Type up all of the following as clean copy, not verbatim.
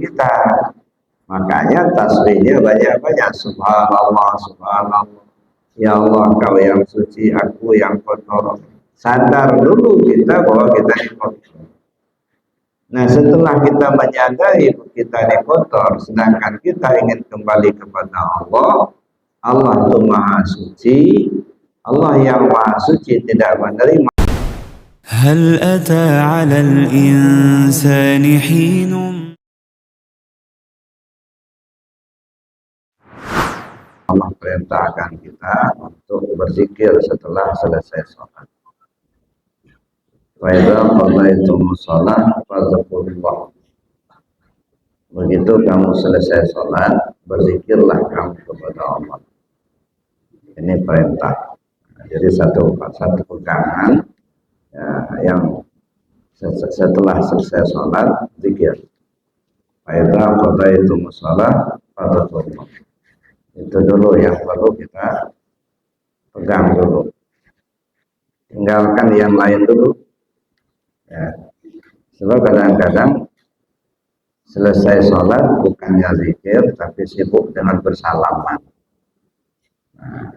kita. Makanya tasbihnya banyak-banyak. Subhanallah, subhanallah. Ya Allah, kau yang suci, aku yang kotor. Sadar dulu kita bahwa kita ini kotor. Nah, setelah kita menyadari kita ini kotor, sedangkan kita ingin kembali kepada Allah, Allah itu maha suci. Allah yang maha suci tidak menerima. هل أتى على الإنسان حين Allah perintahkan kita untuk berzikir setelah selesai sholat. Wa idza qadaytumus shalah fadhkurullah. Begitu kamu selesai sholat, berzikirlah kamu kepada Allah. Ini perintah. Jadi satu pegangan ya, yang setelah selesai sholat, zikir. Wa idza qadaytumus shalah fadhkurullah. Itu dulu yang perlu kita pegang dulu. Tinggalkan yang lain dulu. Ya. Sebab kadang-kadang selesai sholat bukannya zikir, tapi sibuk dengan bersalaman. Nah,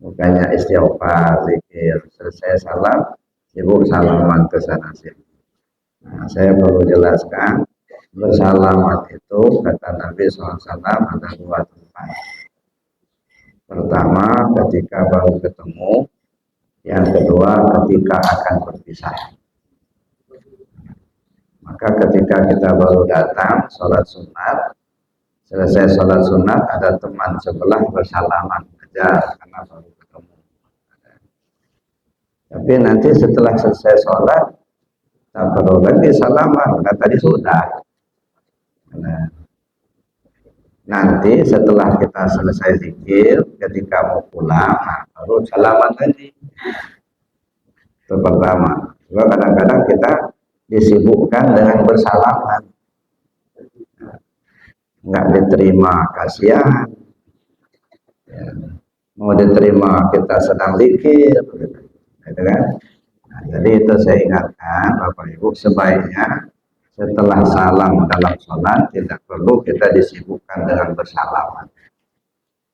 bukannya istighfar, zikir. Selesai salat, sibuk salaman ke sana sini. Nah, saya perlu jelaskan, bersalaman itu kata Nabi SAW ada dua tempat. Pertama ketika baru ketemu, yang kedua ketika akan berpisah. Maka ketika kita baru datang sholat sunat, selesai sholat sunat ada teman sebelah bersalaman aja karena baru ketemu. Tapi nanti setelah selesai sholat tak perlu lagi salaman, karena tadi sudah. Nah, nanti setelah kita selesai zikir, ketika mau pulang, nah, baru salaman lagi. Itu pertama. Sebab kadang-kadang kita disibukkan dengan bersalaman, nggak diterima kasihan, ya. Mau diterima kita sedang zikir, gitu kan? Nah, jadi itu saya ingatkan Bapak Ibu, sebaiknya setelah salam dalam sholat tidak perlu kita disibukkan dengan bersalaman,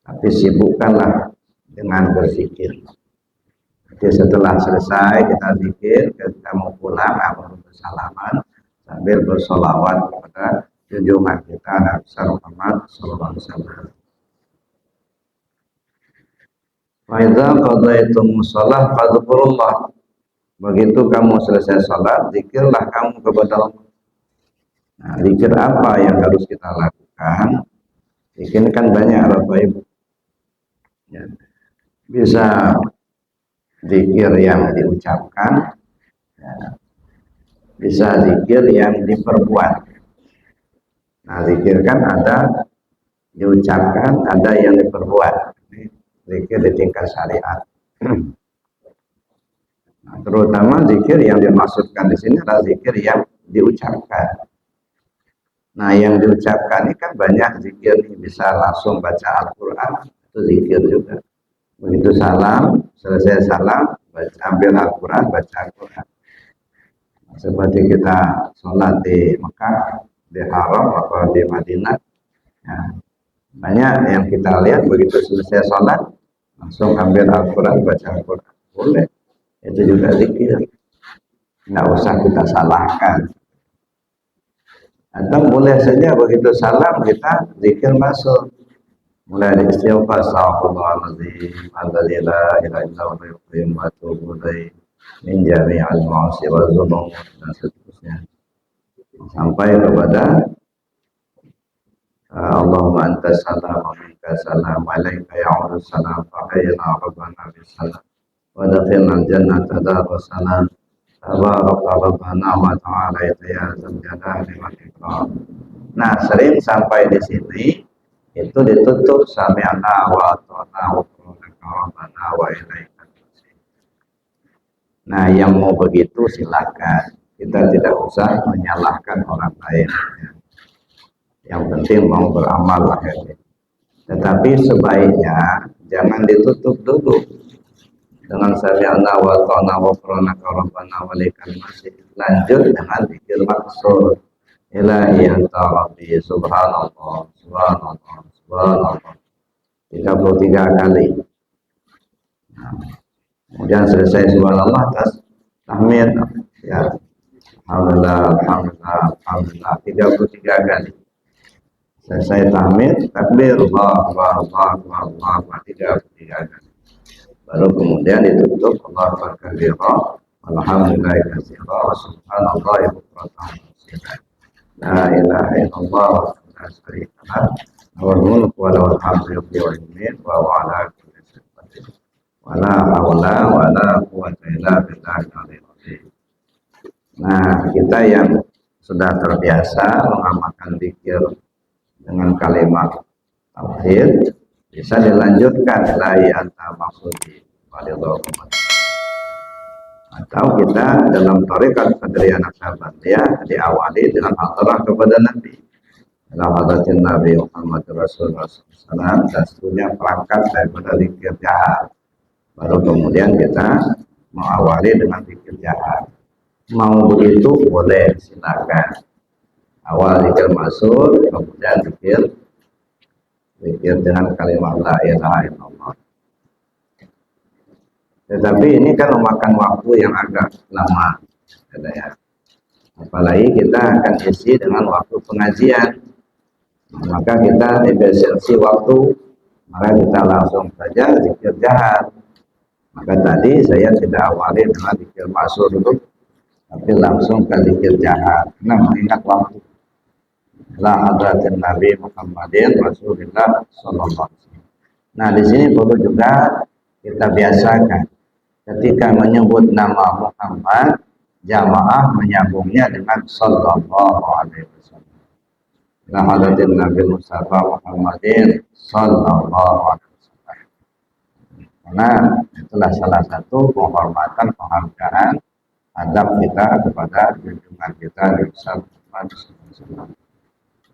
tapi sibukkanlah dengan berzikir. Jadi setelah selesai kita zikir, kita mau pulang, baru bersalaman sambil bersolawat kepada junjungan kita Nabi Muhammad sallallahu alaihi wasallam. Wa idza qadaytumus shalah fadhkurullah. Begitu kamu selesai salat, zikirlah kamu kepada Allah. Nah, zikir apa yang harus kita lakukan? Zikir kan banyak Bapak Ibu. Ya. Bisa zikir yang diucapkan, ya. Bisa zikir yang diperbuat. Nah, zikir kan ada diucapkan, ada yang diperbuat. Ini zikir di tingkat syariat. Nah, terutama zikir yang dimaksudkan di sini adalah zikir yang diucapkan. Nah, yang diucapkan ini kan banyak zikir, bisa langsung baca Al-Quran, itu zikir juga. Begitu salam, selesai salam, ambil Al-Quran, baca Al-Quran. Seperti kita sholat di Mekah, di Haram, atau di Madinah. Ya, banyak yang kita lihat begitu selesai sholat, langsung ambil Al-Quran, baca Al-Quran. Boleh. Itu juga zikir. Nggak usah kita salahkan. Atau boleh saja begitu salam, kita zikir masuk. Mulai dari istighfar, astaghfirullahaladzim, alladzi la ilaha illa huwal hayyul qayyum wa atubu ilaih min jami'il ma'asi wal dzunub, dan seterusnya sampai kepada Allahumma antas salam wa minkas salam, alaika ya'udhu salam, fahayyina rabbana bisalam wa dakhilna jannata darus salam, tabaraka rabbana wa ta'ala ya dzal jalali wal ikram. Nah, sering sampai di sini itu ditutup sami'na wa ata'na wa qulna rabbana wa ilaikal masir. Nah, yang mau begitu silakan. Kita tidak usah menyalahkan orang lain. Yang penting mau beramal lah ya. Tetapi sebaiknya jangan ditutup dulu dengan sami'na wa ata'na wa qulna rabbana wa ilaikal masir. Lanjut dengan zikir maksud. ilahi anta rabbi, subhanallah, subhanallah, subhanallah. 33 kali. Nah, kemudian selesai subhanallah, tas tahmid, ya, alhamdulillah, alhamdulillah, alhamdulillah, 33 kali. Selesai tahmid, takbir, Allah, Allah, Allah, Allah, Allah, Allah, 33 kali. Baru kemudian ditutup Allah Akbar kabira, alhamdulillah katsira, subhanallah bukratan wasila. La ilaha illallah wa la syarika lah, lahul mulku wa lahul hamdu yuhyi wa yumiit wa huwa ala kulli syai'in qadir. Wa la haula wa la quwwata illa billahil aliyyil azim. Nah, kita yang sudah terbiasa mengamalkan zikir dengan kalimat tauhid, bisa dilanjutkan ilahi anta maksudi walidhokum. Atau kita dalam tarekat Qadiriyah Naqsyabandiyah diawali dengan hadrah kepada Nabi, dalam hadratin Nabi Muhammad Rasulullah SAW, dan seterusnya perangkat daripada zikir jahat. Baru kemudian kita mengawali dengan zikir jahat. Mau begitu boleh, silakan. Awal zikir masuk, kemudian zikir dengan kalimat la ilaha illallah. Tetapi ini kan memakan waktu yang agak lama, ya. Apalagi kita akan isi dengan waktu pengajian, maka kita efisiensi waktu, maka kita langsung saja zikir jahat. Maka tadi saya tidak awali dengan zikir masuk dulu, tapi langsung ke zikir jahat, karena mengingat waktu. La hadratin Nabi Muhammadin Rasulullah Sallallahu Alaihi Wasallam. Nah, di sini perlu juga kita biasakan ketika menyebut nama Muhammad, jamaah menyambungnya dengan Sallallahu Alaihi Wasallam. La hadratin Nabi Mustafa Muhammadin Sallallahu Alaihi Wasallam. Karena itulah salah satu penghormatan, penghargaan, adab kita kepada junjungan kita Nabi Muhammad SAW.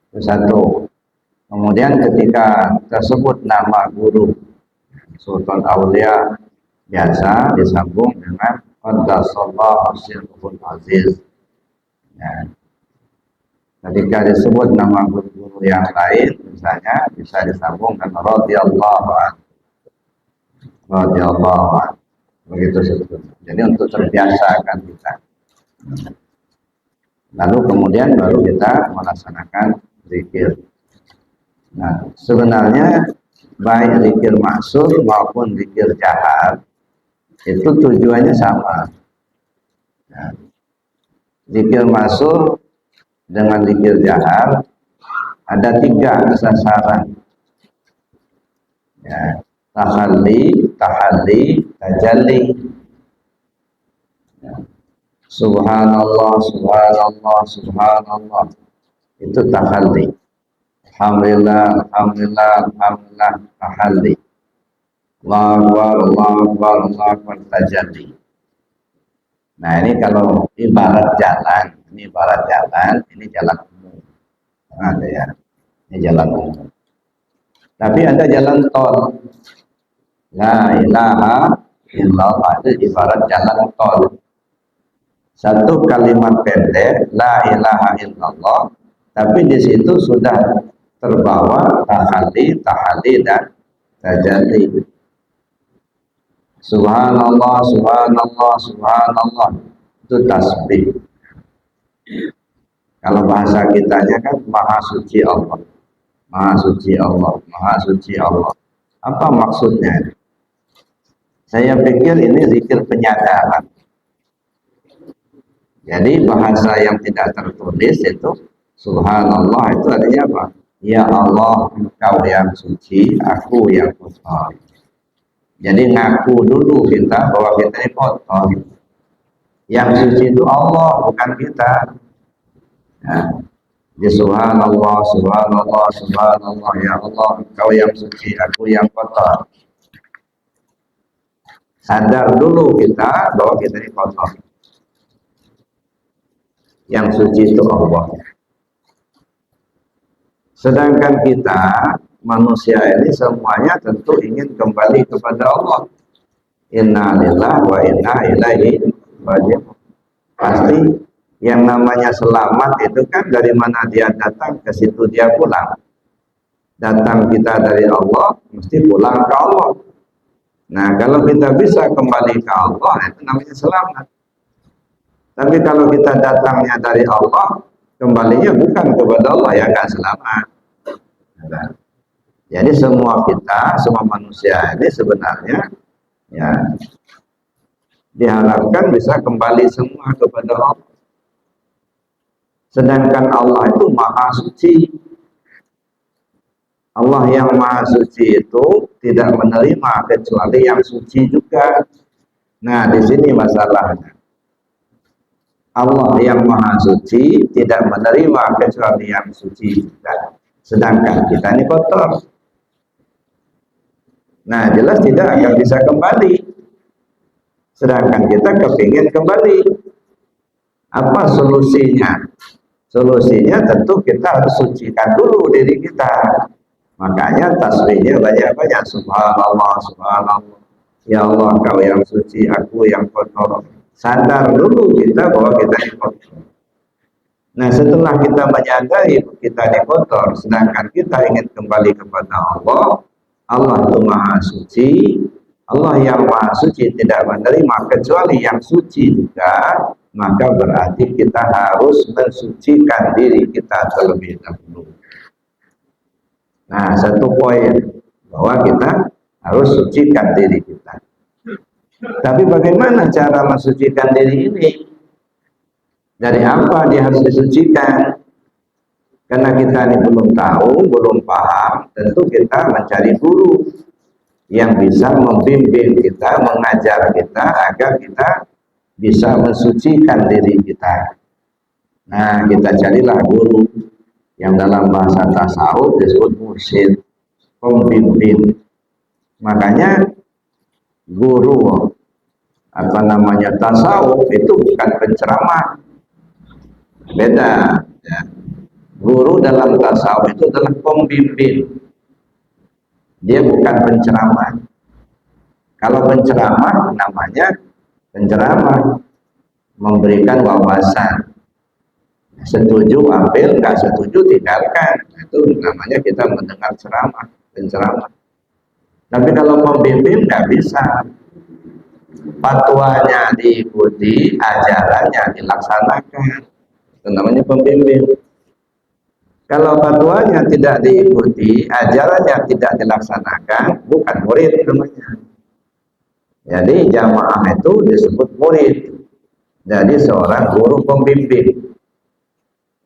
Itu satu. Kemudian ketika tersebut nama guru Sultan Aulia, biasa disambung dengan Qaddasallahu sirruhul aziz. Ya. Ketika disebut nama guru-guru yang lain, misalnya bisa disambung dengan radhiyallahu anhu, radhiyallahu anhu. Begitu seterusnya. Jadi untuk terbiasakan kita. Lalu kemudian baru kita melaksanakan zikir. Nah, sebenarnya baik zikir maksud maupun zikir jahat itu tujuannya sama. Nah, zikir maksud dengan zikir jahat ada 3 sasaran. Ya, tahalli, tajalli. Ya. Subhanallah, subhanallah, subhanallah. Itu tahalli. Alhamdulillah, alhamdulillah, alhamdulillah, tahalli. Allahu Akbar, Allahu Akbar, Allahu Akbar, tajalli. Nah, ini kalau ibarat jalan, ini jalan umum. Ada ya, ini jalan umum. Tapi ada jalan tol. La ilaha illallah, itu ibarat jalan tol. Satu kalimat pendek, la ilaha illallah, tapi di situ sudah terbawa tahalli, dan tajalli. Subhanallah, subhanallah, subhanallah, itu tasbih. Kalau bahasa kitanya kan maha suci Allah, maha suci Allah, maha suci Allah. Apa maksudnya? Saya pikir ini zikir penyadaran. Jadi bahasa yang tidak tertulis itu subhanallah, itu artinya apa? Ya Allah, engkau yang suci, aku yang kotor. Jadi ngaku dulu kita bahwa kita ini kotor. Yang suci itu Allah, bukan kita. Nah, jadi subhanallah, subhanallah, subhanallah, ya Allah, engkau yang suci, aku yang kotor. Sadar dulu kita bahwa kita ini kotor. Yang suci itu Allah. Sedangkan kita manusia ini semuanya tentu ingin kembali kepada Allah. Inna lillahi wa inna ilaihi raji'un. Pasti Yang namanya selamat itu kan dari mana dia datang, ke situ dia pulang. Datang kita dari Allah, mesti pulang ke Allah. Nah, kalau kita bisa kembali ke Allah, itu namanya selamat. Tapi kalau kita datangnya dari Allah, kembalinya bukan kepada Allah, ya nggak selamat. Nah, jadi semua kita, semua manusia ini sebenarnya ya diharapkan bisa kembali semua kepada Allah. Sedangkan Allah itu maha suci. Allah yang maha suci itu tidak menerima kecuali yang suci juga. Nah, di sini masalahnya. Allah yang maha suci tidak menerima kecuali yang suci juga. Sedangkan kita ini kotor. Nah, jelas tidak akan bisa kembali. Sedangkan kita kepingin kembali. Apa solusinya? Solusinya tentu kita harus sucikan dulu diri kita. Makanya tasbihnya banyak-banyak. Subhanallah, subhanallah. Ya Allah, kau yang suci, aku yang kotor. Sadar dulu kita bahwa kita ini kotor. Nah, setelah kita menyadari kita ini kotor, sedangkan kita ingin kembali kepada Allah, Allah itu maha suci. Allah yang maha suci tidak menerima kecuali yang suci juga, maka berarti kita harus mensucikan diri kita terlebih dahulu. Nah, satu poin bahwa kita harus sucikan diri kita. Tapi bagaimana cara mensucikan diri ini? Dari apa dia harus disucikan? Karena kita ini belum tahu, belum paham, tentu kita mencari guru yang bisa membimbing kita, mengajar kita agar kita bisa mensucikan diri kita. Nah, kita carilah guru yang dalam bahasa tasawuf disebut mursyid, pembimbing. Makanya guru tasawuf itu bukan penceramah, beda ya. Guru dalam tasawuf itu adalah pembimbing, dia bukan penceramah. Kalau penceramah namanya penceramah, memberikan wawasan, setuju ambil, nggak setuju tinggalkan, itu namanya kita mendengar ceramah, penceramah. Tapi kalau pembimbing nggak bisa, fatwanya diikuti, ajarannya dilaksanakan, itu namanya pembimbing. Kalau fatwanya tidak diikuti, ajarannya tidak dilaksanakan, bukan murid namanya. Jadi jamaah itu disebut murid. Jadi seorang guru pembimbing.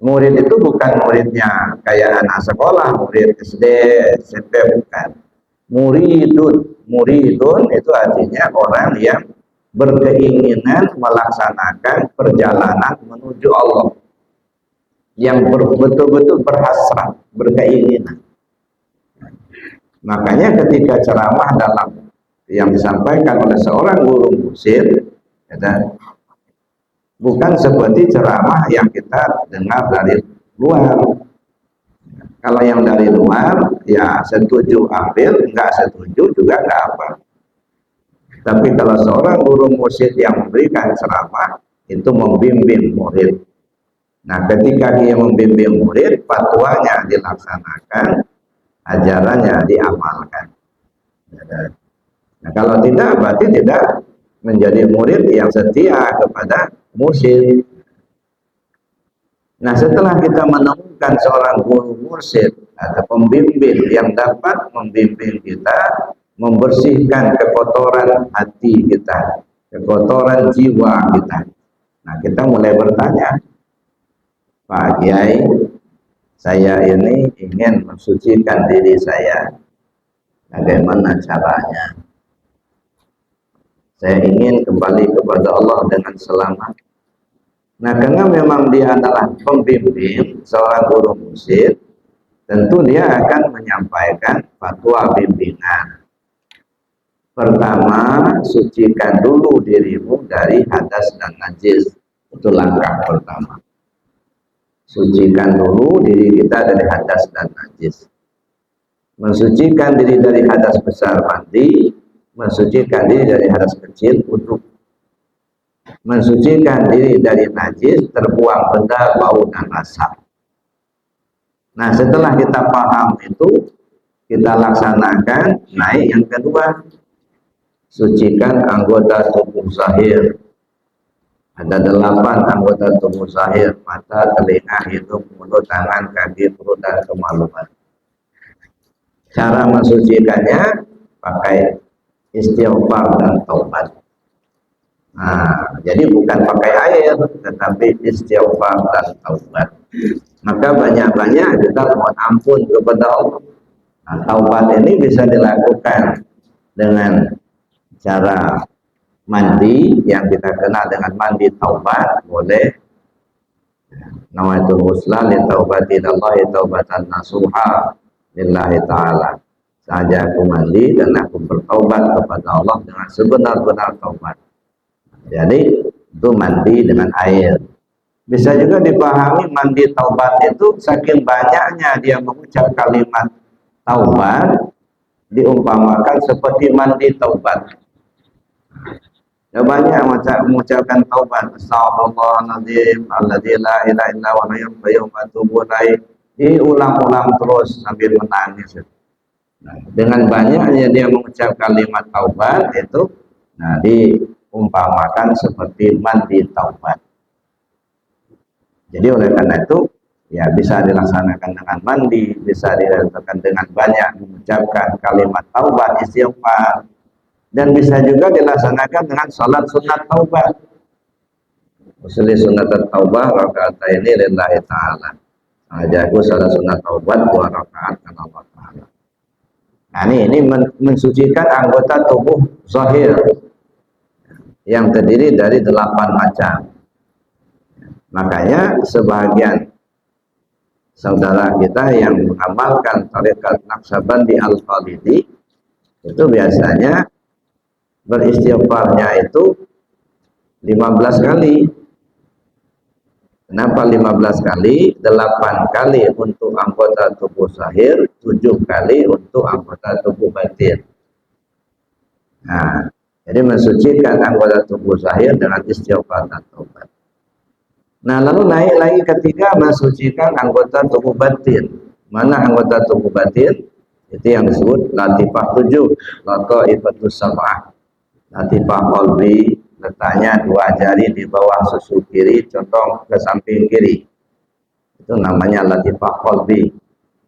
Murid itu bukan muridnya kayak anak sekolah, murid SD, SMP, bukan. Muridun itu artinya orang yang berkeinginan melaksanakan perjalanan menuju Allah, yang betul-betul berhasrat, berkeinginan. Makanya ketika ceramah dalam yang disampaikan oleh seorang guru mursyid, bukan seperti ceramah yang kita dengar dari luar. Kalau yang dari luar, ya setuju ambil, enggak setuju juga enggak apa. Tapi kalau seorang guru mursyid yang memberikan ceramah, itu membimbing murid. Nah, ketika dia membimbing murid, fatwanya dilaksanakan, ajarannya diamalkan. Nah, kalau tidak, berarti tidak menjadi murid yang setia kepada mursyid. Nah, setelah kita menemukan seorang guru mursyid atau pembimbing yang dapat membimbing kita, membersihkan kekotoran hati kita, kekotoran jiwa kita. Nah, kita mulai bertanya, Pak Kiai, saya ini ingin mensucikan diri saya. Bagaimana caranya? Saya ingin kembali kepada Allah dengan selamat. Nah, karena memang dia adalah pembimbing, seorang guru mursyid, tentu dia akan menyampaikan fatwa bimbingan. Pertama, sucikan dulu dirimu dari hadas dan najis. Itu langkah pertama. Sucikan dulu diri kita dari hadas dan najis. Mensucikan diri dari hadas besar mandi, mensucikan diri dari hadas kecil wudhu. mensucikan diri dari najis, terbuang benda, bau dan rasa. Nah, setelah kita paham itu, kita laksanakan. Naik yang kedua, sucikan anggota tubuh zahir. Ada 8 anggota tubuh zahir: mata, telinga, hidung, mulut, tangan, kaki, perut, dan kemaluan. Cara mensucikannya pakai istighfar dan taubat. Nah, jadi bukan pakai air, tetapi istighfar dan taubat. Maka banyak-banyak kita mohon ampun kepada Allah. Nah, taubat ini bisa dilakukan dengan cara mandi yang kita kenal dengan mandi taubat, boleh. Nawaitu husla li taubati lillahi taubatan nasuha lillahi ta'ala. Saja aku mandi dan aku bertaubat kepada Allah dengan sebenar-benar taubat. Jadi itu mandi dengan air. Bisa juga dipahami mandi taubat itu saking banyaknya dia mengucap kalimat taubat, diumpamakan seperti mandi taubat. Ya, banyak mengucapkan taubat. Astagfirullahaladzim alladzi la ilaha illa huwa al-hayyul qayyum wa atubu ilaih. Diulang-ulang terus sambil menangis. Nah, dengan banyaknya dia mengucap kalimat taubat itu, nah, diumpamakan seperti mandi taubat. Jadi oleh karena itu, ya bisa dilaksanakan dengan mandi, bisa dilaksanakan dengan banyak mengucapkan kalimat taubat, istighfar, dan bisa juga dilaksanakan dengan salat sunat taubat. Usulli sunat taubah rakaat ini lillahi ta'ala. Ajaku salat sunat taubat 2 rakaat karena Allah Ta'ala. Nah, ini mensucikan anggota tubuh zahir yang terdiri dari 8 macam. Makanya sebagian saudara kita yang mengamalkan tarekat Naqsabandi Al-Khalidi itu biasanya beristighfarnya itu 15 kali. Kenapa 15 kali? 8 kali untuk anggota tubuh zahir, 7 kali untuk anggota tubuh batin. Nah, jadi mensucikan anggota tubuh zahir dengan istighfar dan taubat. Nah, lalu naik lagi ketiga, mensucikan anggota tubuh batin. Mana anggota tubuh batin? Itu yang disebut latifah 7, lata'ifatus sab'ah. Latifah qalbi, letaknya 2 jari di bawah susu kiri, condong ke samping kiri. Itu namanya latifah qalbi.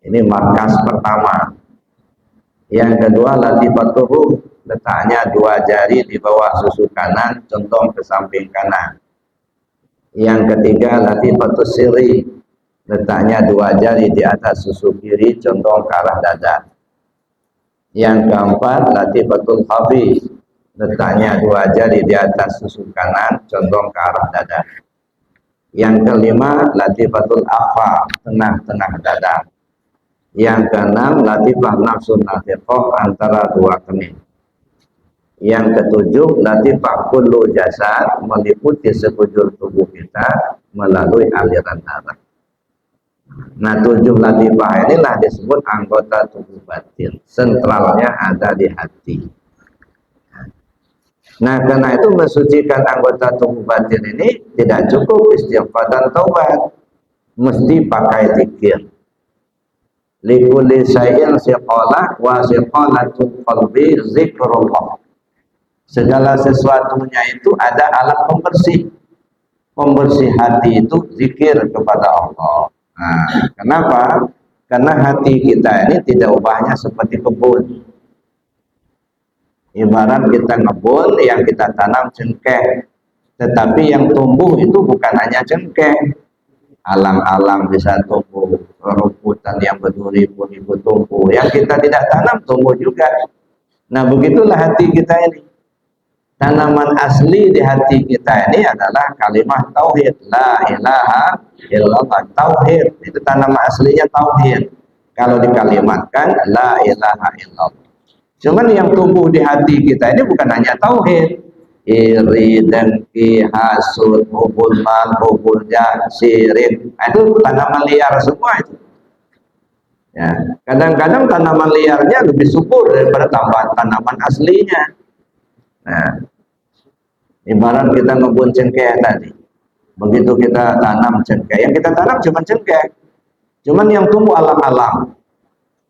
Ini markas pertama. Yang kedua latifah ruh, letaknya 2 jari di bawah susu kanan, condong ke samping kanan. Yang ketiga latifatus sirri, letaknya 2 jari di atas susu kiri, condong ke arah dada. Yang keempat latifatul khafi, letaknya 2 jari di atas susu kanan, condong ke arah dada. Yang kelima latifatul afa, tengah-tengah dada. Yang keenam latifah nafsun natiqoh, antara 2 kening. Yang ketujuh latifah kullu jasad, meliputi sekujur tubuh kita melalui aliran darah. Nah, 7 latifah inilah disebut anggota tubuh batin. Sentralnya ada di hati. Nah, karena itu mensucikan anggota tubuh batin ini tidak cukup istighfar dan taubat, mesti pakai zikir. Likulli syai'in siqalah wa siqalatul qalbi zikrullah. Segala sesuatunya itu ada alat pembersih. Pembersih hati itu zikir kepada Allah. Nah, kenapa? Karena hati kita ini tidak ubahnya seperti kebun. Ibarat kita ngebun, yang kita tanam cengkeh, tetapi yang tumbuh itu bukan hanya cengkeh. Alang-alang bisa tumbuh, rumputan yang beribu-ribu tumbuh. Yang kita tidak tanam tumbuh juga. Nah, begitulah hati kita ini. Tanaman asli di hati kita ini adalah kalimat tauhid, la ilaha illallah, tauhid. Itu tanaman aslinya tauhid. Kalau dikalimatkan la ilaha illallah. Cuman yang tumbuh di hati kita ini bukan hanya tauhid. Iri, dengki, hasud, hubul mal, hubul jah, syirik. Itu tanaman liar semua itu. Ya, kadang-kadang tanaman liarnya lebih subur daripada tanaman aslinya. Nah, Ibarat kita ngebun cengkeh tadi. Begitu kita tanam cengkeh, yang kita tanam cuma cengkeh. Cuman yang tumbuh alang-alang.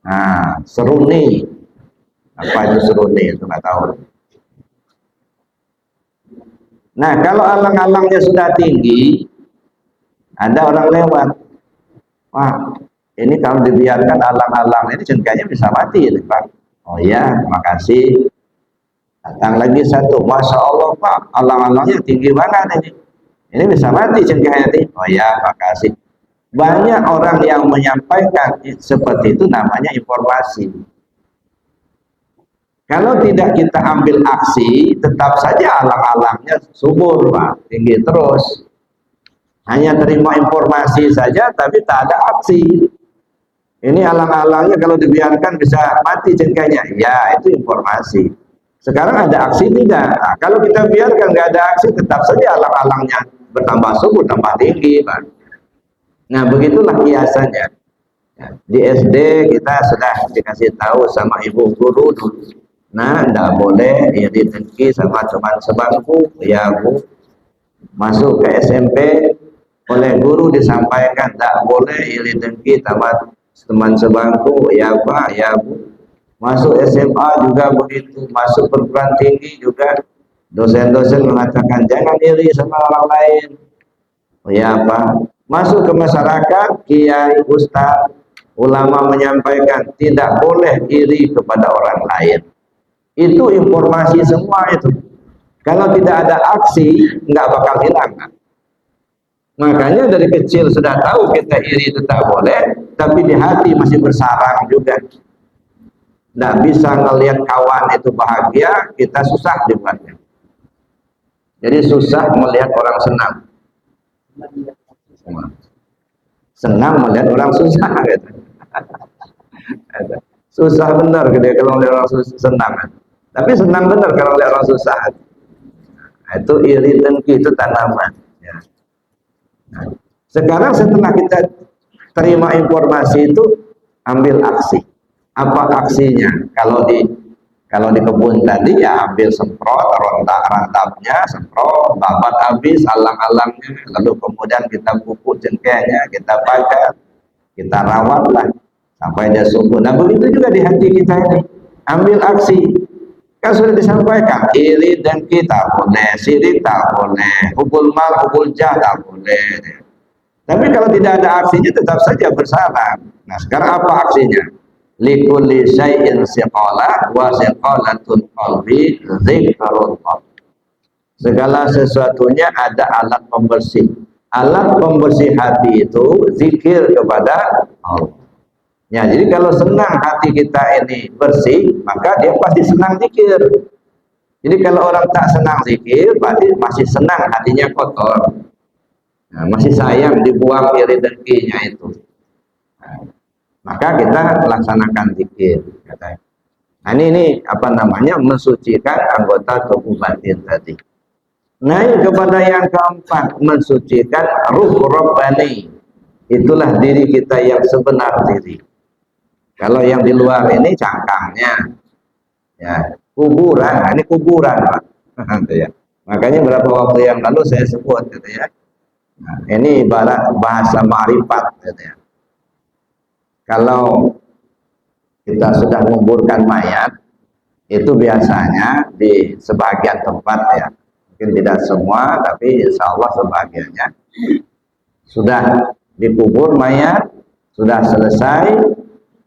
Nah, seruni. Apa itu seruni? Itu nggak tahu. Nah, kalau alang-alangnya sudah tinggi, ada orang lewat. Wah, ini kalau dibiarkan alang-alang ini cengkehnya bisa mati, Pak. Oh ya, makasih. Datang lagi satu, Masya Allah Pak, alang-alangnya tinggi banget ini. Ini bisa mati cengkehnya ini. Oh ya, makasih. Banyak orang yang menyampaikan seperti itu namanya informasi. Kalau tidak kita ambil aksi, tetap saja alang-alangnya subur, Pak, tinggi terus. Hanya terima informasi saja, tapi tak ada aksi. Ini alang-alangnya kalau dibiarkan bisa mati cengkehnya. Ya, itu informasi. Sekarang ada aksi tidak? Nah, kalau kita biarkan nggak ada aksi, tetap saja alang-alangnya bertambah subur, tambah tinggi, Pak. Nah, begitulah kiasannya. Ya, di SD kita sudah dikasih tahu sama ibu guru dulu. Nah, tidak boleh iri dengki sama teman sebangku, ya Bu. Masuk ke SMP, oleh guru disampaikan tidak boleh iri dengki sama teman sebangku, ya Pak, ya Bu. Masuk SMA juga begitu, masuk perguruan tinggi juga dosen-dosen mengatakan jangan iri sama orang lain. Oh ya Pak. Masuk ke masyarakat, kiai, ustaz, ulama menyampaikan tidak boleh iri kepada orang lain. Itu informasi semua itu. Kalau tidak ada aksi, nggak bakal hilang. Makanya dari kecil sudah tahu kita iri itu tak boleh, tapi di hati masih bersarang juga. Nggak bisa ngelihat kawan itu bahagia, kita susah dibuatnya. Jadi susah melihat orang senang. Senang melihat orang susah gitu. Susah benar gitu kalau melihat orang senang. Tapi senang benar kalau melihat orang susah. Itu iri dengki, itu tanaman. Ya. Nah, sekarang setelah kita terima informasi itu, ambil aksi. Apa aksinya? Kalau di kebun tadi ya ambil semprot, rantapnya, semprot, babat habis, alang-alangnya, lalu kemudian kita pupuk cengkehnya, kita pakai, kita rawatlah sampai dia subur. Nah begitu juga di hati kita ini, ambil aksi. Kan sudah disampaikan, iri dan kita boleh, sirik tak boleh, hubul mal, hubul jah tak boleh. Tapi kalau tidak ada aksinya tetap saja bersalah. Nah sekarang apa aksinya? Likulli syai'in siqalah wa siqalatul qalbi dzikrullah. Segala sesuatunya ada alat pembersih. Alat pembersih hati itu zikir kepada Allah. Ya, jadi kalau senang hati kita ini bersih, maka dia pasti senang zikir. Jadi kalau orang tak senang zikir, berarti masih senang hatinya kotor. Nah, masih sayang dibuang iri dengkinya itu. Nah, maka kita laksanakan zikir. Nah ini apa namanya, mensucikan anggota tubuh batin tadi. Naik kepada yang keempat, mensucikan ruh robbani. Itulah diri kita yang sebenar diri. Kalau yang di luar ini cangkangnya, ya kuburan. Nah, ini kuburan, Pak. Ya. Makanya beberapa waktu yang lalu saya sebut, gitu ya. Nah, ini ibarat bahasa ma'rifat, gitu ya. Kalau kita sudah menguburkan mayat, itu biasanya di sebagian tempat ya, mungkin tidak semua, tapi insya Allah sebagiannya sudah dikubur mayat, sudah selesai.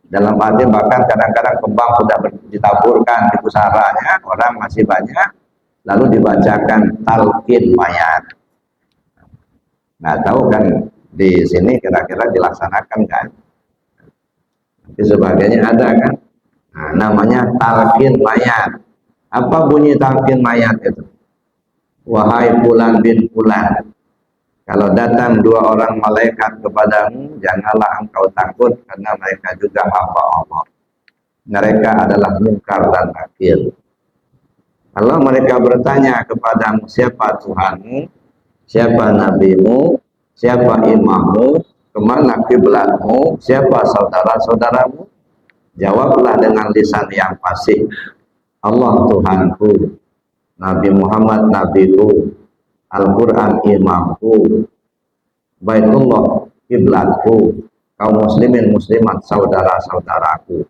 Dalam arti bahkan kadang-kadang kembang sudah ditaburkan di pusaranya, orang masih banyak, lalu dibacakan talqin mayat. Nah tahu kan di sini kira-kira dilaksanakan kan? Di sebagainya ada kan? Nah, namanya talqin mayat. Apa bunyi talqin mayat itu? Wahai fulan bin fulan, kalau datang dua orang malaikat kepadamu, janganlah engkau takut, karena mereka juga hamba Allah. Mereka adalah Munkar dan Nakir. Kalau mereka bertanya kepadamu, siapa Tuhanmu, siapa nabimu, siapa imammu, kemana kiblatmu, siapa saudara-saudaramu, jawablah dengan lisan yang fasih, Allah Tuhanku, Nabi Muhammad nabiku, Al-Quran imamku, Baitullah kiblatku, kaum muslimin muslimat saudara-saudaraku.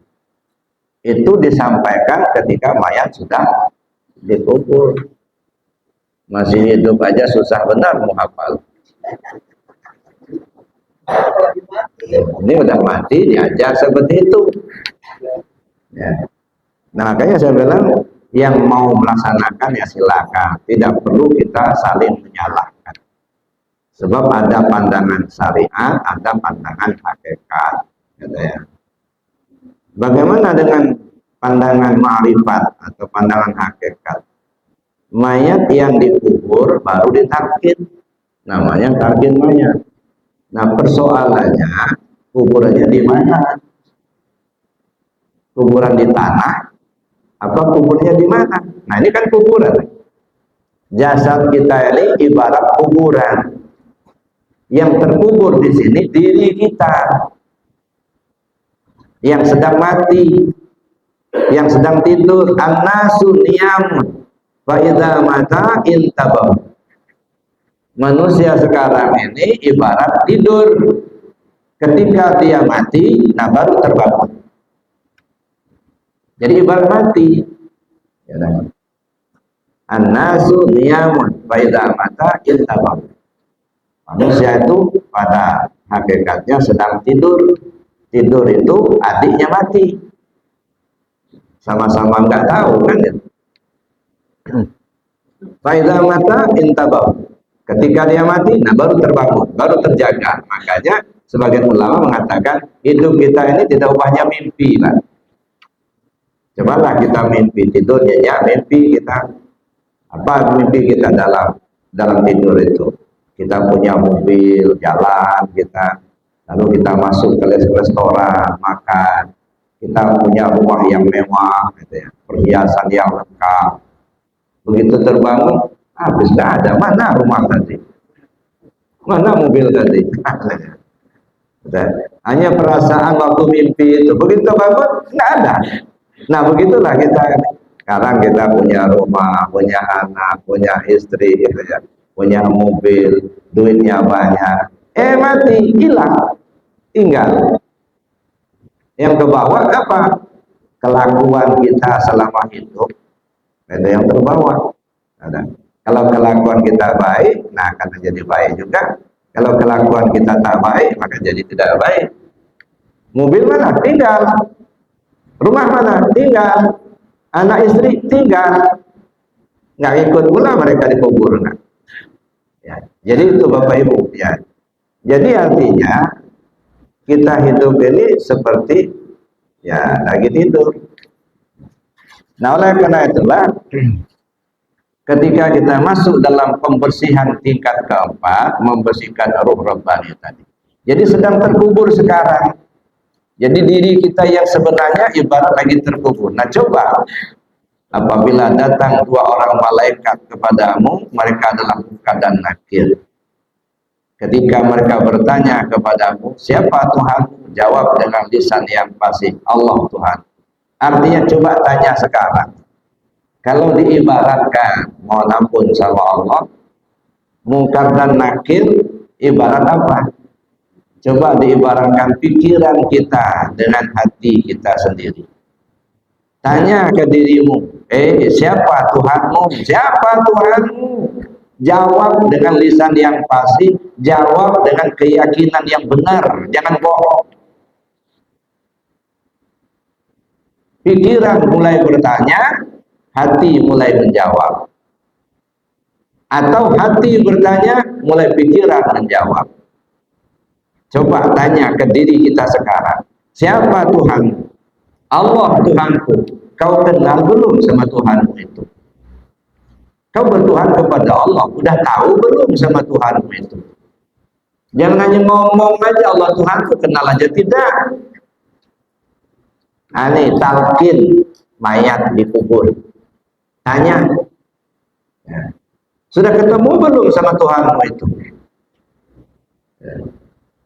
Itu disampaikan ketika mayat sudah dikubur. Masih hidup aja susah benar menghafal. Ini udah mati diajar seperti itu. Ya. Nah, makanya saya bilang yang mau melaksanakan ya silakan, tidak perlu kita saling menyalahkan. Sebab ada pandangan syariat, ada pandangan hakikat. Gitu ya. Bagaimana dengan pandangan ma'rifat atau pandangan hakikat? Mayat yang dikubur baru ditarkin, namanya tarkin mayat. Nah, persoalannya kuburannya di mana? Kuburan di tanah apa kuburnya di mana? Nah, ini kan kuburan. Jasad kita ini ibarat kuburan. Yang terkubur di sini diri kita yang sedang mati, yang sedang tidur. An-nasu niyamun fa idza mata intabah. Manusia sekarang ini ibarat tidur. Ketika dia mati, nah baru terbangun. Jadi ibarat mati. Ya, an-nasu niyamun fa idza mata intabah. Manusia itu pada hakikatnya sedang tidur. Tidur itu adiknya mati. Sama-sama nggak tahu kan ya. Faida mata intabau. Ketika dia mati, nah baru terbangun, baru terjaga. Makanya sebagian ulama mengatakan hidup kita ini tidak ubahnya mimpi, Pak. Cobalah kita mimpi, tidur nyenyak, mimpi kita apa? Mimpi kita dalam tidur itu. Kita punya mobil, jalan kita, lalu kita masuk ke restoran, makan. Kita punya rumah yang mewah, gitu ya, perhiasan yang lengkap. Begitu terbangun, habis nggak ada. Mana rumah tadi? Mana mobil tadi? Hanya perasaan waktu mimpi itu. Begitu bangun, nggak ada. Nah, begitulah kita. Sekarang kita punya rumah, punya anak, punya istri, gitu ya, punya mobil, duitnya banyak. Mati, hilang, tinggal. Yang ke bawah apa? Kelakuan kita selama hidup. Itu yang terbawa. Ada. Kalau kelakuan kita baik, nah akan menjadi baik juga. Kalau kelakuan kita tak baik, maka jadi tidak baik. Mobil mana? Tinggal. Rumah mana? Tinggal. Anak istri tinggal. Nggak ikut pula mereka dikubur. Ya. Jadi itu Bapak Ibu. Ya. Jadi artinya kita hidup ini seperti ya lagi tidur. Nah, oleh karena itulah ketika kita masuk dalam pembersihan tingkat keempat, membersihkan ruh robbani tadi. Jadi sedang terkubur sekarang. Jadi diri kita yang sebenarnya ibarat lagi terkubur. Nah, coba apabila datang dua orang malaikat kepadamu, mereka adalah munkar dan nakir. Ketika mereka bertanya kepadamu, siapa Tuhanmu? Jawab dengan lisan yang fasih, Allah Tuhan. Artinya coba tanya sekarang. Kalau diibaratkan, mohon ampun sama Allah, munkar dan nakir ibarat apa? Coba diibaratkan pikiran kita dengan hati kita sendiri. Tanya ke dirimu, siapa Tuhanmu? Siapa Tuhanmu? Jawab dengan lisan yang fasih, jawab dengan keyakinan yang benar, jangan bohong. Pikiran mulai bertanya, hati mulai menjawab. Atau hati bertanya, mulai pikiran menjawab. Coba tanya ke diri kita sekarang, siapa Tuhan? Allah Tuhanku. Kau kenal belum sama Tuhanmu itu? Kau bertuhan kepada Allah, udah tahu belum sama Tuhanmu itu? Jangan hanya ngomong aja Allah Tuhanku, kenal aja tidak. Nah, ini talqin mayat dikubur. Tanya, ya, sudah ketemu belum sama Tuhanmu itu? Ya.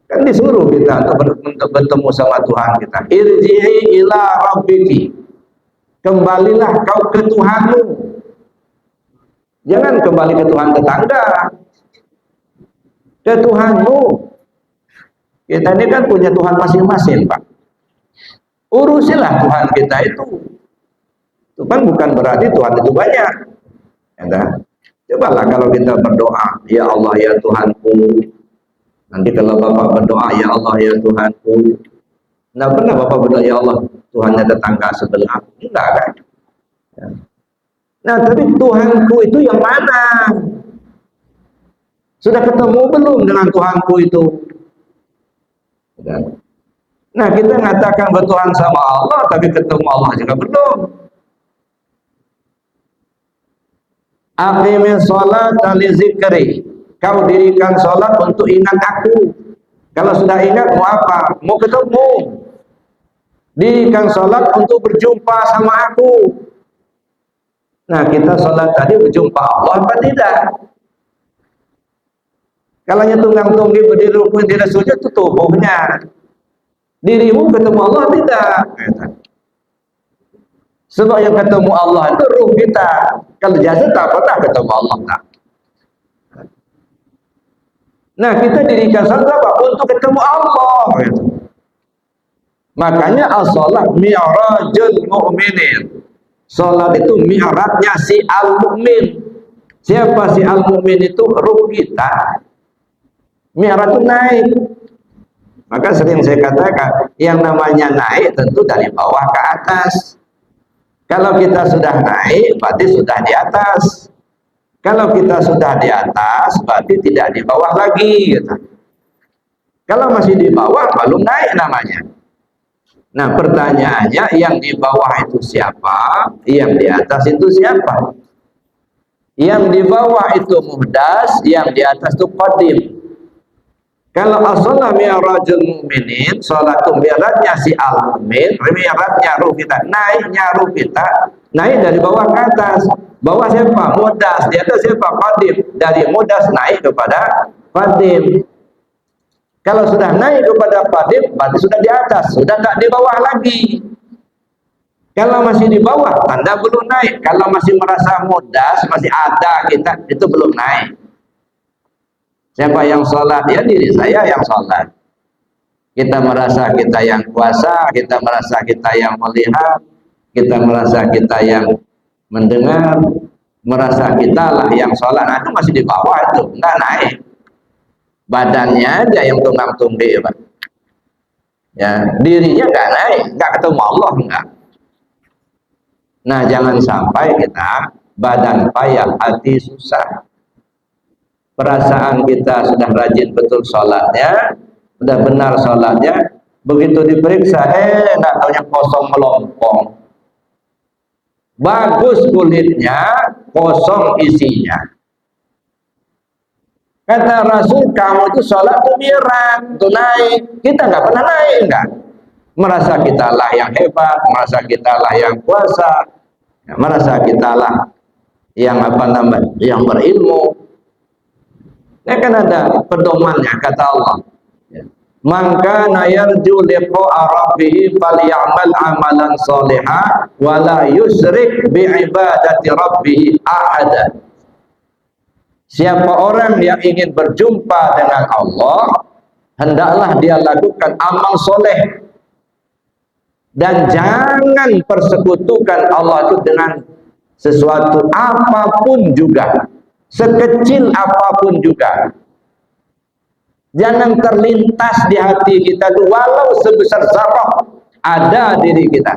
Kan disuruh kita untuk bertemu sama Tuhan kita. Irji'i ila rabbiki. Kembalilah kau ke Tuhanmu. Jangan kembali ke Tuhan tetangga, ke Tuhanmu. Kita ini kan punya Tuhan masing-masing, Pak. Urusilah Tuhan kita itu. Itu kan bukan berarti Tuhan itu banyak. Ya, cobalah kalau kita berdoa, ya Allah ya Tuhanku. Nanti kalau Bapak berdoa, ya Allah ya Tuhanku. Nah, pernah Bapak berdoa, ya Allah Tuhannya tetangga sebelah? Enggak kan? Ya. Nah, tapi Tuhanku itu yang mana? Sudah ketemu belum dengan Tuhanku itu? Ya. Nah, kita mengatakan bertuhan sama Allah, tapi ketemu Allah juga belum. Aqimis sholat li zikri. Kau dirikan sholat untuk ingat aku. Kalau sudah ingat mau apa? Mau ketemu. Dirikan sholat untuk berjumpa sama aku. Nah, kita sholat tadi berjumpa Allah apa tidak? Kalau tunggang-tunggi berdiri rukun tidak sujud itu tubuhnya. Dirimu ketemu Allah tidak? Sebab yang ketemu Allah itu ruh kita. Kalau jasad tak pernah ketemu Allah tak. Nah, kita dirikan salat apa? Untuk ketemu Allah. Makanya as-salat mi'rajul mu'minin. Salat itu mi'rajnya si al-mu'min. Siapa si al-mu'min itu? Ruh kita. Mi'raj itu naik. Maka sering saya katakan, yang namanya naik tentu dari bawah ke atas. Kalau kita sudah naik, berarti sudah di atas. Kalau kita sudah di atas, berarti tidak di bawah lagi. Gitu. Kalau masih di bawah, belum naik namanya. Nah, pertanyaannya, yang di bawah itu siapa? Yang di atas itu siapa? Yang di bawah itu muhdas, yang di atas itu qadim. Kalau as-salat mi'rajul mu'minin, salat itu mi'rajnya si al-mu'min, mi'rajnya ruh kita, naiknya ruh kita, naik dari bawah ke atas. Bawah siapa? Mudas. Di atas siapa? Qadim. Dari mudas naik kepada qadim. Kalau sudah naik kepada qadim, berarti sudah di atas, sudah tak di bawah lagi. Kalau masih di bawah, tanda belum naik. Kalau masih merasa mudas, masih ada kita, itu belum naik. Siapa yang sholat? Ya diri saya yang sholat. Kita merasa kita yang kuasa, kita merasa kita yang melihat, kita merasa kita yang mendengar, merasa kita lah yang sholat. Nah, itu masih di bawah itu, enggak naik. Badannya aja yang tunggang-tunggi, Pak. Ya, dirinya enggak naik, enggak ketemu Allah, enggak. Nah, jangan sampai kita badan payah, hati susah. Perasaan kita sudah rajin betul sholatnya, sudah benar sholatnya, begitu diperiksa, nggak taunya kosong melompong. Bagus kulitnya, kosong isinya. Kata Rasul, kamu itu sholat itu mi'raj, itu naik. Kita nggak pernah naik, enggak. Merasa kita lah yang hebat, merasa kita lah yang kuasa, merasa kita lah yang apa namanya, yang berilmu. Ini kan ada pedomannya, kata Allah. Maka yarju liqa'a rabbih falyamal amalan sholihan wa la yusyrik bi ibadati rabbih ahada. Siapa orang yang ingin berjumpa dengan Allah, hendaklah dia lakukan amal soleh dan jangan persekutukan Allah itu dengan sesuatu apapun juga. Sekecil apapun juga. Jangan terlintas di hati kita walau sebesar zarrah ada diri kita.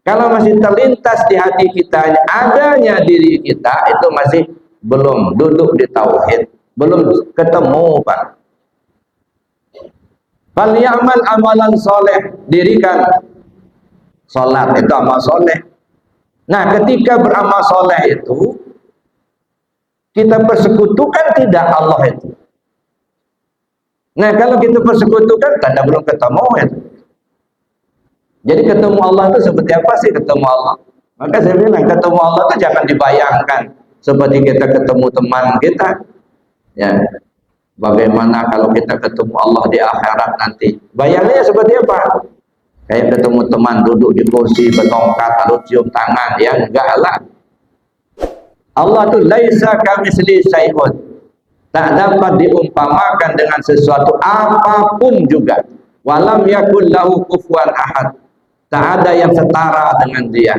Kalau masih terlintas di hati kita adanya diri kita, itu masih belum duduk di tauhid, belum ketemu, Pak. Fal ya'mal amalan soleh, dirikan salat itu amal soleh. Nah, ketika beramal soleh itu kita persekutukan tidak Allah itu. Nah, kalau kita persekutukan, tanda belum ketemu itu. Jadi ketemu Allah itu seperti apa sih ketemu Allah? Maka saya bilang ketemu Allah itu jangan dibayangkan seperti kita ketemu teman kita. Ya, bagaimana kalau kita ketemu Allah di akhirat nanti? Bayangannya seperti apa? Kayak ketemu teman duduk di kursi bertongkat lalu cium tangan, ya enggak lah. Allah itu laisa kamitsli syai'un. Tak dapat diumpamakan dengan sesuatu apapun juga. Walam yakul lahu kufuwan ahad. Tak ada yang setara dengan dia.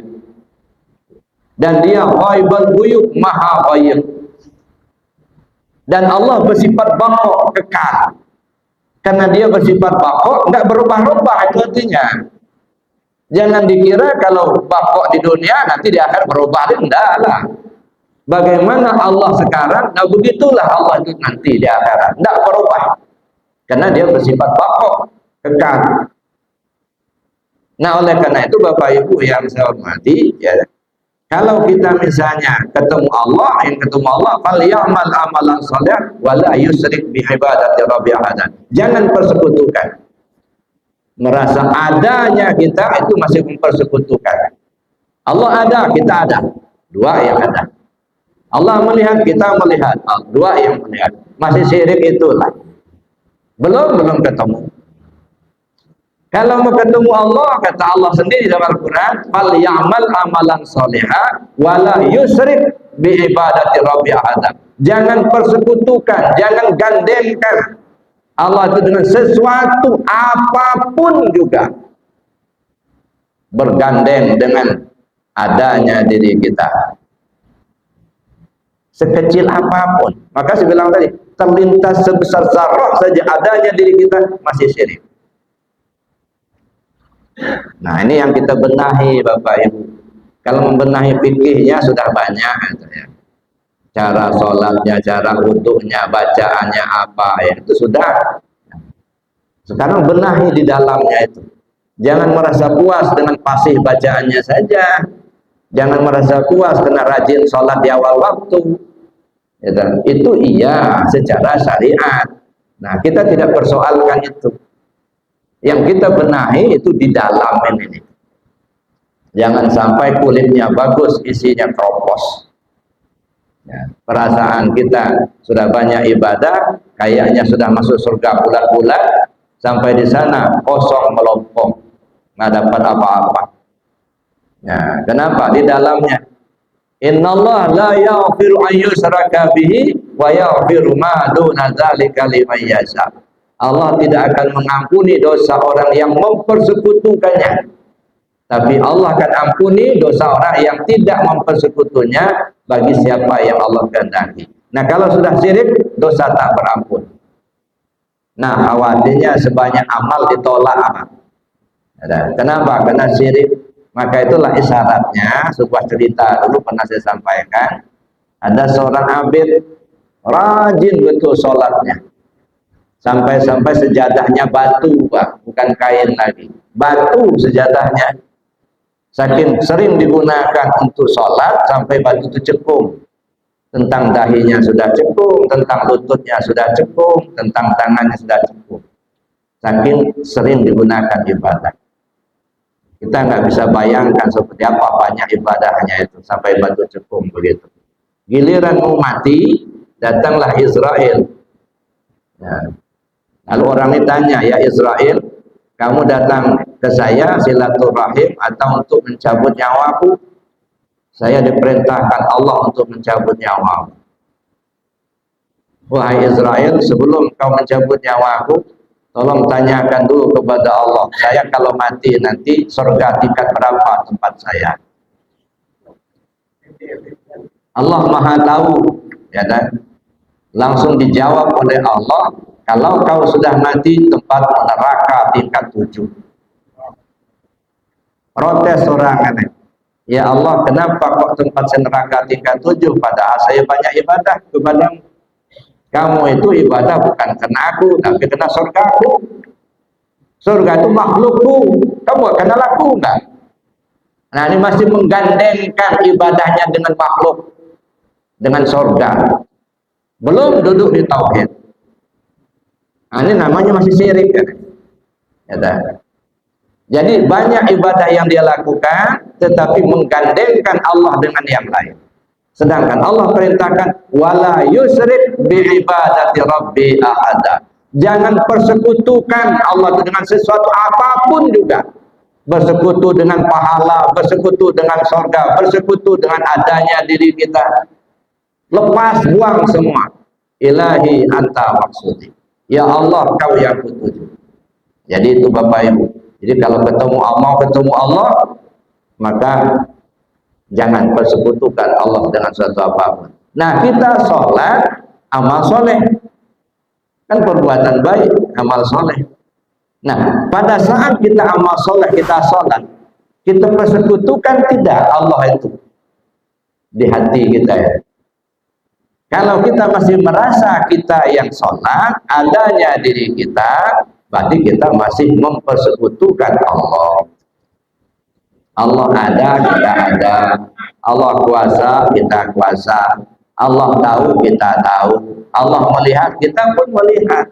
Dan dia ghaibul ghuyub, maha ghaib. Dan Allah bersifat baqa, kekal. Karena dia bersifat baqa, enggak berubah-ubah, itu artinya. Jangan dikira kalau baqa di dunia nanti di akhir berubah, enggak lah. Bagaimana Allah sekarang, nah begitulah Allah itu nanti di akhirat, enggak berubah. Karena dia bersifat baqa, kekal. Nah, oleh karena itu Bapak Ibu yang saya hormati, ya, kalau kita misalnya ketemu Allah, falyamal amalan shalih wala yusyrik bi ibadati rabbi ahadan. Jangan persekutukan. Merasa adanya kita itu masih mempersekutukan. Allah ada, kita ada. Dua yang ada. Allah melihat, kita melihat. Dua yang melihat. Masih syirik itulah. Belum ketemu. Kalau mau ketemu Allah, kata Allah sendiri dalam Al-Quran, falyamal amalan shalihah wala yusyrik bi ibadati rabbi ahadan. Jangan persekutukan, jangan gandengkan Allah itu dengan sesuatu apapun juga. Bergandeng dengan adanya diri kita. Sekecil apapun. Maka saya bilang tadi, terlintas sebesar zarrah saja adanya diri kita masih syirik. Nah, ini yang kita benahi Bapak Ibu. Kalau membenahi fikihnya sudah banyak ya. Cara sholatnya, cara wudhunya, bacaannya apa ya, itu sudah. Sekarang benahi di dalamnya itu. Jangan merasa puas dengan fasih bacaannya saja. Jangan merasa puas karena rajin sholat di awal waktu. Ya, itu iya secara syariat. Nah, kita tidak persoalkan itu. Yang kita benahi itu di dalam ini. Jangan sampai kulitnya bagus, isinya kropos. Ya, perasaan kita sudah banyak ibadah, kayaknya sudah masuk surga bulat-bulat, sampai di sana kosong melompong, nggak dapat apa-apa. Ya, kenapa? Di dalamnya, Innallaha la yaghfiru an yushraka bihi wa yaghfiru ma duna dzalika liman yasha. Allah tidak akan mengampuni dosa orang yang mempersekutukannya. Tapi Allah akan ampuni dosa orang yang tidak mempersekutunya bagi siapa yang Allah kehendaki. Nah, kalau sudah syirik, dosa tak berampun. Nah, khawatirnya sebanyak amal ditolak. Kenapa? Karena syirik. Maka itulah isyaratnya, sebuah cerita dulu pernah saya sampaikan. Ada seorang abid, rajin betul sholatnya. Sampai-sampai sejadahnya batu, Pak, bukan kain lagi. Batu sejadahnya. Saking sering digunakan untuk sholat, sampai batu itu cekung. Tentang dahinya sudah cekung, tentang lututnya sudah cekung, tentang tangannya sudah cekung. Saking sering digunakan ibadah. Kita nggak bisa bayangkan seperti apa banyak ibadahnya itu, sampai batu cekung begitu. Giliran mau mati, datanglah Israel. Ya. Lalu orang ini tanya, ya Israel, kamu datang ke saya silaturahim atau untuk mencabut nyawaku? Saya diperintahkan Allah untuk mencabut nyawamu. Wahai Israel, sebelum kau mencabut nyawaku, tolong tanyakan dulu kepada Allah, saya kalau mati nanti surga tingkat berapa tempat saya? Allah Maha tahu, ya kan? Langsung dijawab oleh Allah, kalau kau sudah mati tempat neraka tingkat 7. Protes orang aneh. Ya Allah, kenapa kok tempat neraka tingkat 7 padahal saya banyak ibadah kepadamu? Kamu itu ibadah bukan karena aku, tapi karena surgaku. Surga itu makhlukku. Kamu gak kenal aku enggak? Nah, ini masih menggandengkan ibadahnya dengan makhluk, dengan surga. Belum duduk di tauhid. Nah, ini namanya masih syirik kan? Ya, jadi banyak ibadah yang dia lakukan, tetapi menggandengkan Allah dengan yang lain. Sedangkan Allah perintahkan wala yusyrik bi ibadati rabbi ahada. Jangan persekutukan Allah dengan sesuatu apapun juga. Bersekutu dengan pahala, bersekutu dengan surga, bersekutu dengan adanya diri kita. lepas, buang semua. Ilahi anta maksudi. Ya Allah, kau yang kutuju. Jadi itu Bapak Ibu. Jadi kalau ketemu Allah, maka jangan persekutukan Allah dengan suatu apapun. Nah, kita sholat, amal soleh. Kan perbuatan baik, amal soleh. Nah, pada saat kita amal soleh, kita sholat, kita persekutukan tidak Allah itu di hati kita ya. Kalau kita masih merasa kita yang sholat, adanya diri kita, berarti kita masih mempersekutukan Allah. Allah ada, kita ada. Allah kuasa, kita kuasa. Allah tahu, kita tahu. Allah melihat, kita pun melihat.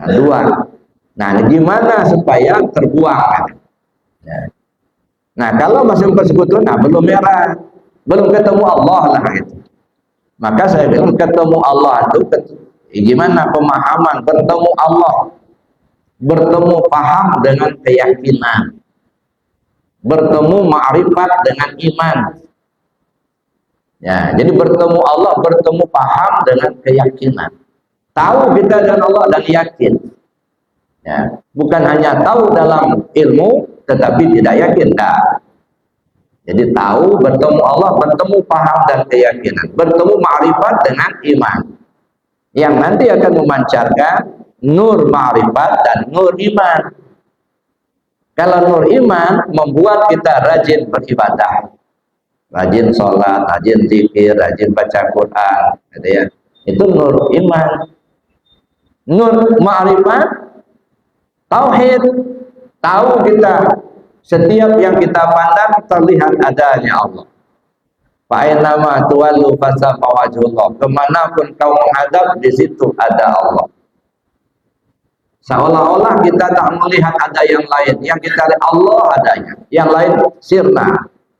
Nah, dua. Nah, gimana supaya terbuang? Nah, kalau masih mempersekutukan, nah belum merah, belum ketemu Allah lah itu. Maka saya bilang ketemu Allah itu gimana pemahaman bertemu Allah, bertemu paham dengan keyakinan, bertemu ma'rifat dengan iman. Ya, jadi bertemu Allah, bertemu paham dengan keyakinan. Tahu kita dan Allah dan yakin. Ya, bukan hanya tahu dalam ilmu, tetapi tidak yakin. Nah, jadi tahu, bertemu Allah, bertemu paham dan keyakinan, bertemu ma'rifat dengan iman, yang nanti akan memancarkan nur ma'rifat dan nur iman. Kalau nur iman membuat kita rajin beribadah, rajin sholat, rajin zikir, rajin baca Quran, gitu ya. Itu nur iman. Nur ma'rifat, tauhid, tahu kita setiap yang kita pandang terlihat adanya Allah. Fa'inama tuwallu fasawfa wajhullah. Kemanapun kau menghadap, di situ ada Allah. Seolah-olah kita tak melihat ada yang lain. Yang kita lihat Allah adanya, yang lain sirna.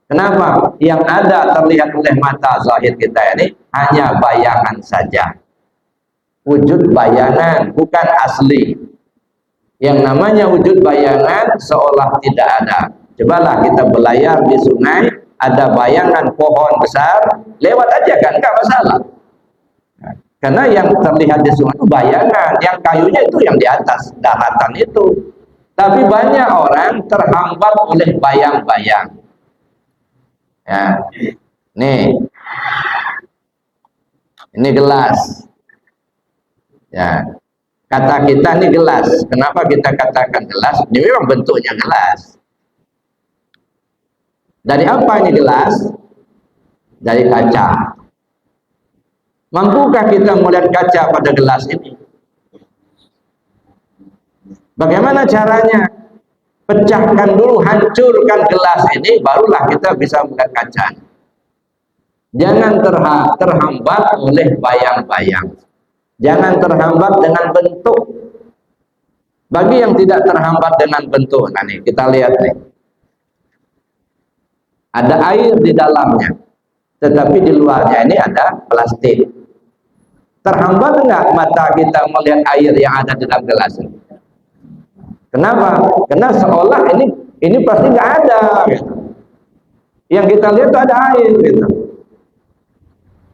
Kenapa? Yang ada terlihat oleh mata zahir kita ini hanya bayangan saja, wujud bayangan, bukan asli. Yang namanya wujud bayangan seolah tidak ada. Cobalah kita berlayar di sungai, ada bayangan pohon besar, lewat aja kan, enggak masalah. Karena yang terlihat di sungai itu bayangan, yang kayunya itu yang di atas daratan itu. Tapi banyak orang terhambat oleh bayang-bayang. Ya, nih, ini gelas. Ya. Kata kita ini gelas. Kenapa kita katakan gelas? Ini memang bentuknya gelas. Dari apa ini gelas? Dari kaca. Mampukah kita melihat kaca pada gelas ini? Bagaimana caranya? Pecahkan dulu, hancurkan gelas ini, barulah kita bisa melihat kaca. Jangan terhambat oleh bayang-bayang. Jangan terhambat dengan bentuk. Bagi yang tidak terhambat dengan bentuk, nah nih kita lihat nih, ada air di dalamnya, tetapi di luarnya ini ada plastik. Terhambat enggak mata kita melihat air yang ada di dalam gelas ini? Kenapa? Karena seolah ini pasti nggak ada. Gitu. Yang kita lihat itu ada air, gitu.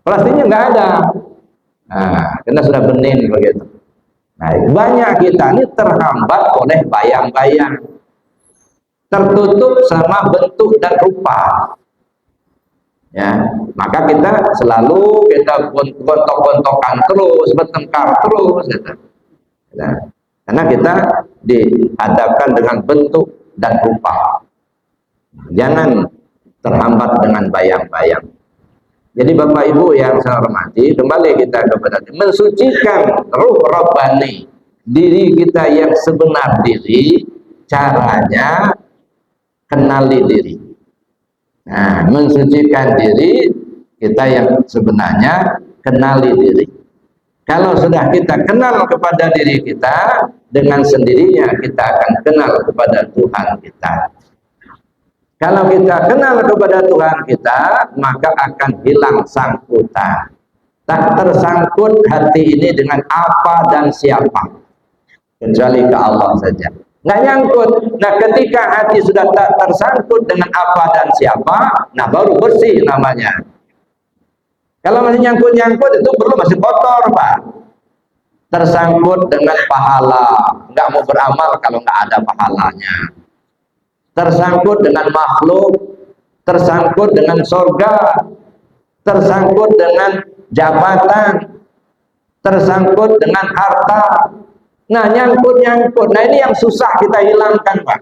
Plastiknya nggak ada. Nah, karena sudah bening begitu. Nah, banyak kita ini terhambat oleh bayang-bayang, tertutup sama bentuk dan rupa. Ya, maka kita selalu gontok-gontokan terus, bertengkar terus, gitu. Ya, karena kita dihadapkan dengan bentuk dan rupa. Jangan terhambat dengan bayang-bayang. Jadi Bapak Ibu yang saya hormati, kembali kita kepada mensucikan ruh Rabbani, diri kita yang sebenar diri. Caranya kenali diri. Nah, mensucikan diri kita yang sebenarnya, kenali diri. Kalau sudah kita kenal kepada diri kita, dengan sendirinya kita akan kenal kepada Tuhan kita. Kalau kita kenal kepada Tuhan kita, maka akan hilang sangkutan. Tak tersangkut hati ini dengan apa dan siapa, kecuali ke Allah saja. Nggak nyangkut. Nah, ketika hati sudah tak tersangkut dengan apa dan siapa, nah baru bersih namanya. Kalau masih nyangkut-nyangkut itu belum, masih kotor, Pak. Tersangkut dengan pahala, nggak mau beramal kalau nggak ada pahalanya. Tersangkut dengan makhluk, tersangkut dengan surga, tersangkut dengan jabatan, tersangkut dengan harta. Nah, nyangkut-nyangkut. Nah, ini yang susah kita hilangkan, Pak.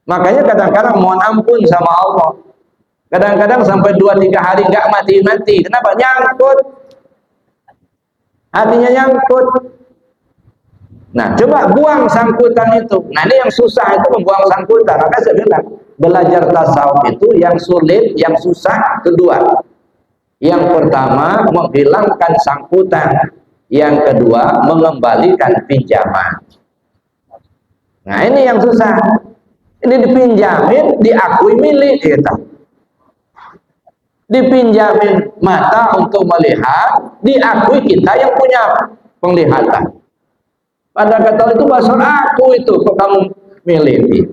Makanya kadang-kadang mohon ampun sama Allah. Kadang-kadang sampai 2-3 hari nggak mati-mati. Kenapa? Nyangkut. Hatinya nyangkut. Nah, coba buang sangkutan itu. Nah, ini yang susah itu, membuang sangkutan. Maka saya bilang, belajar tasawuf itu yang sulit, yang susah kedua. Yang pertama, menghilangkan sangkutan. Yang kedua, mengembalikan pinjaman. Nah, ini yang susah. Ini dipinjamin, diakui milik kita. Dipinjamin mata untuk melihat, diakui kita yang punya penglihatan. Pada kata itu bahasa aku itu kok kamu miliki.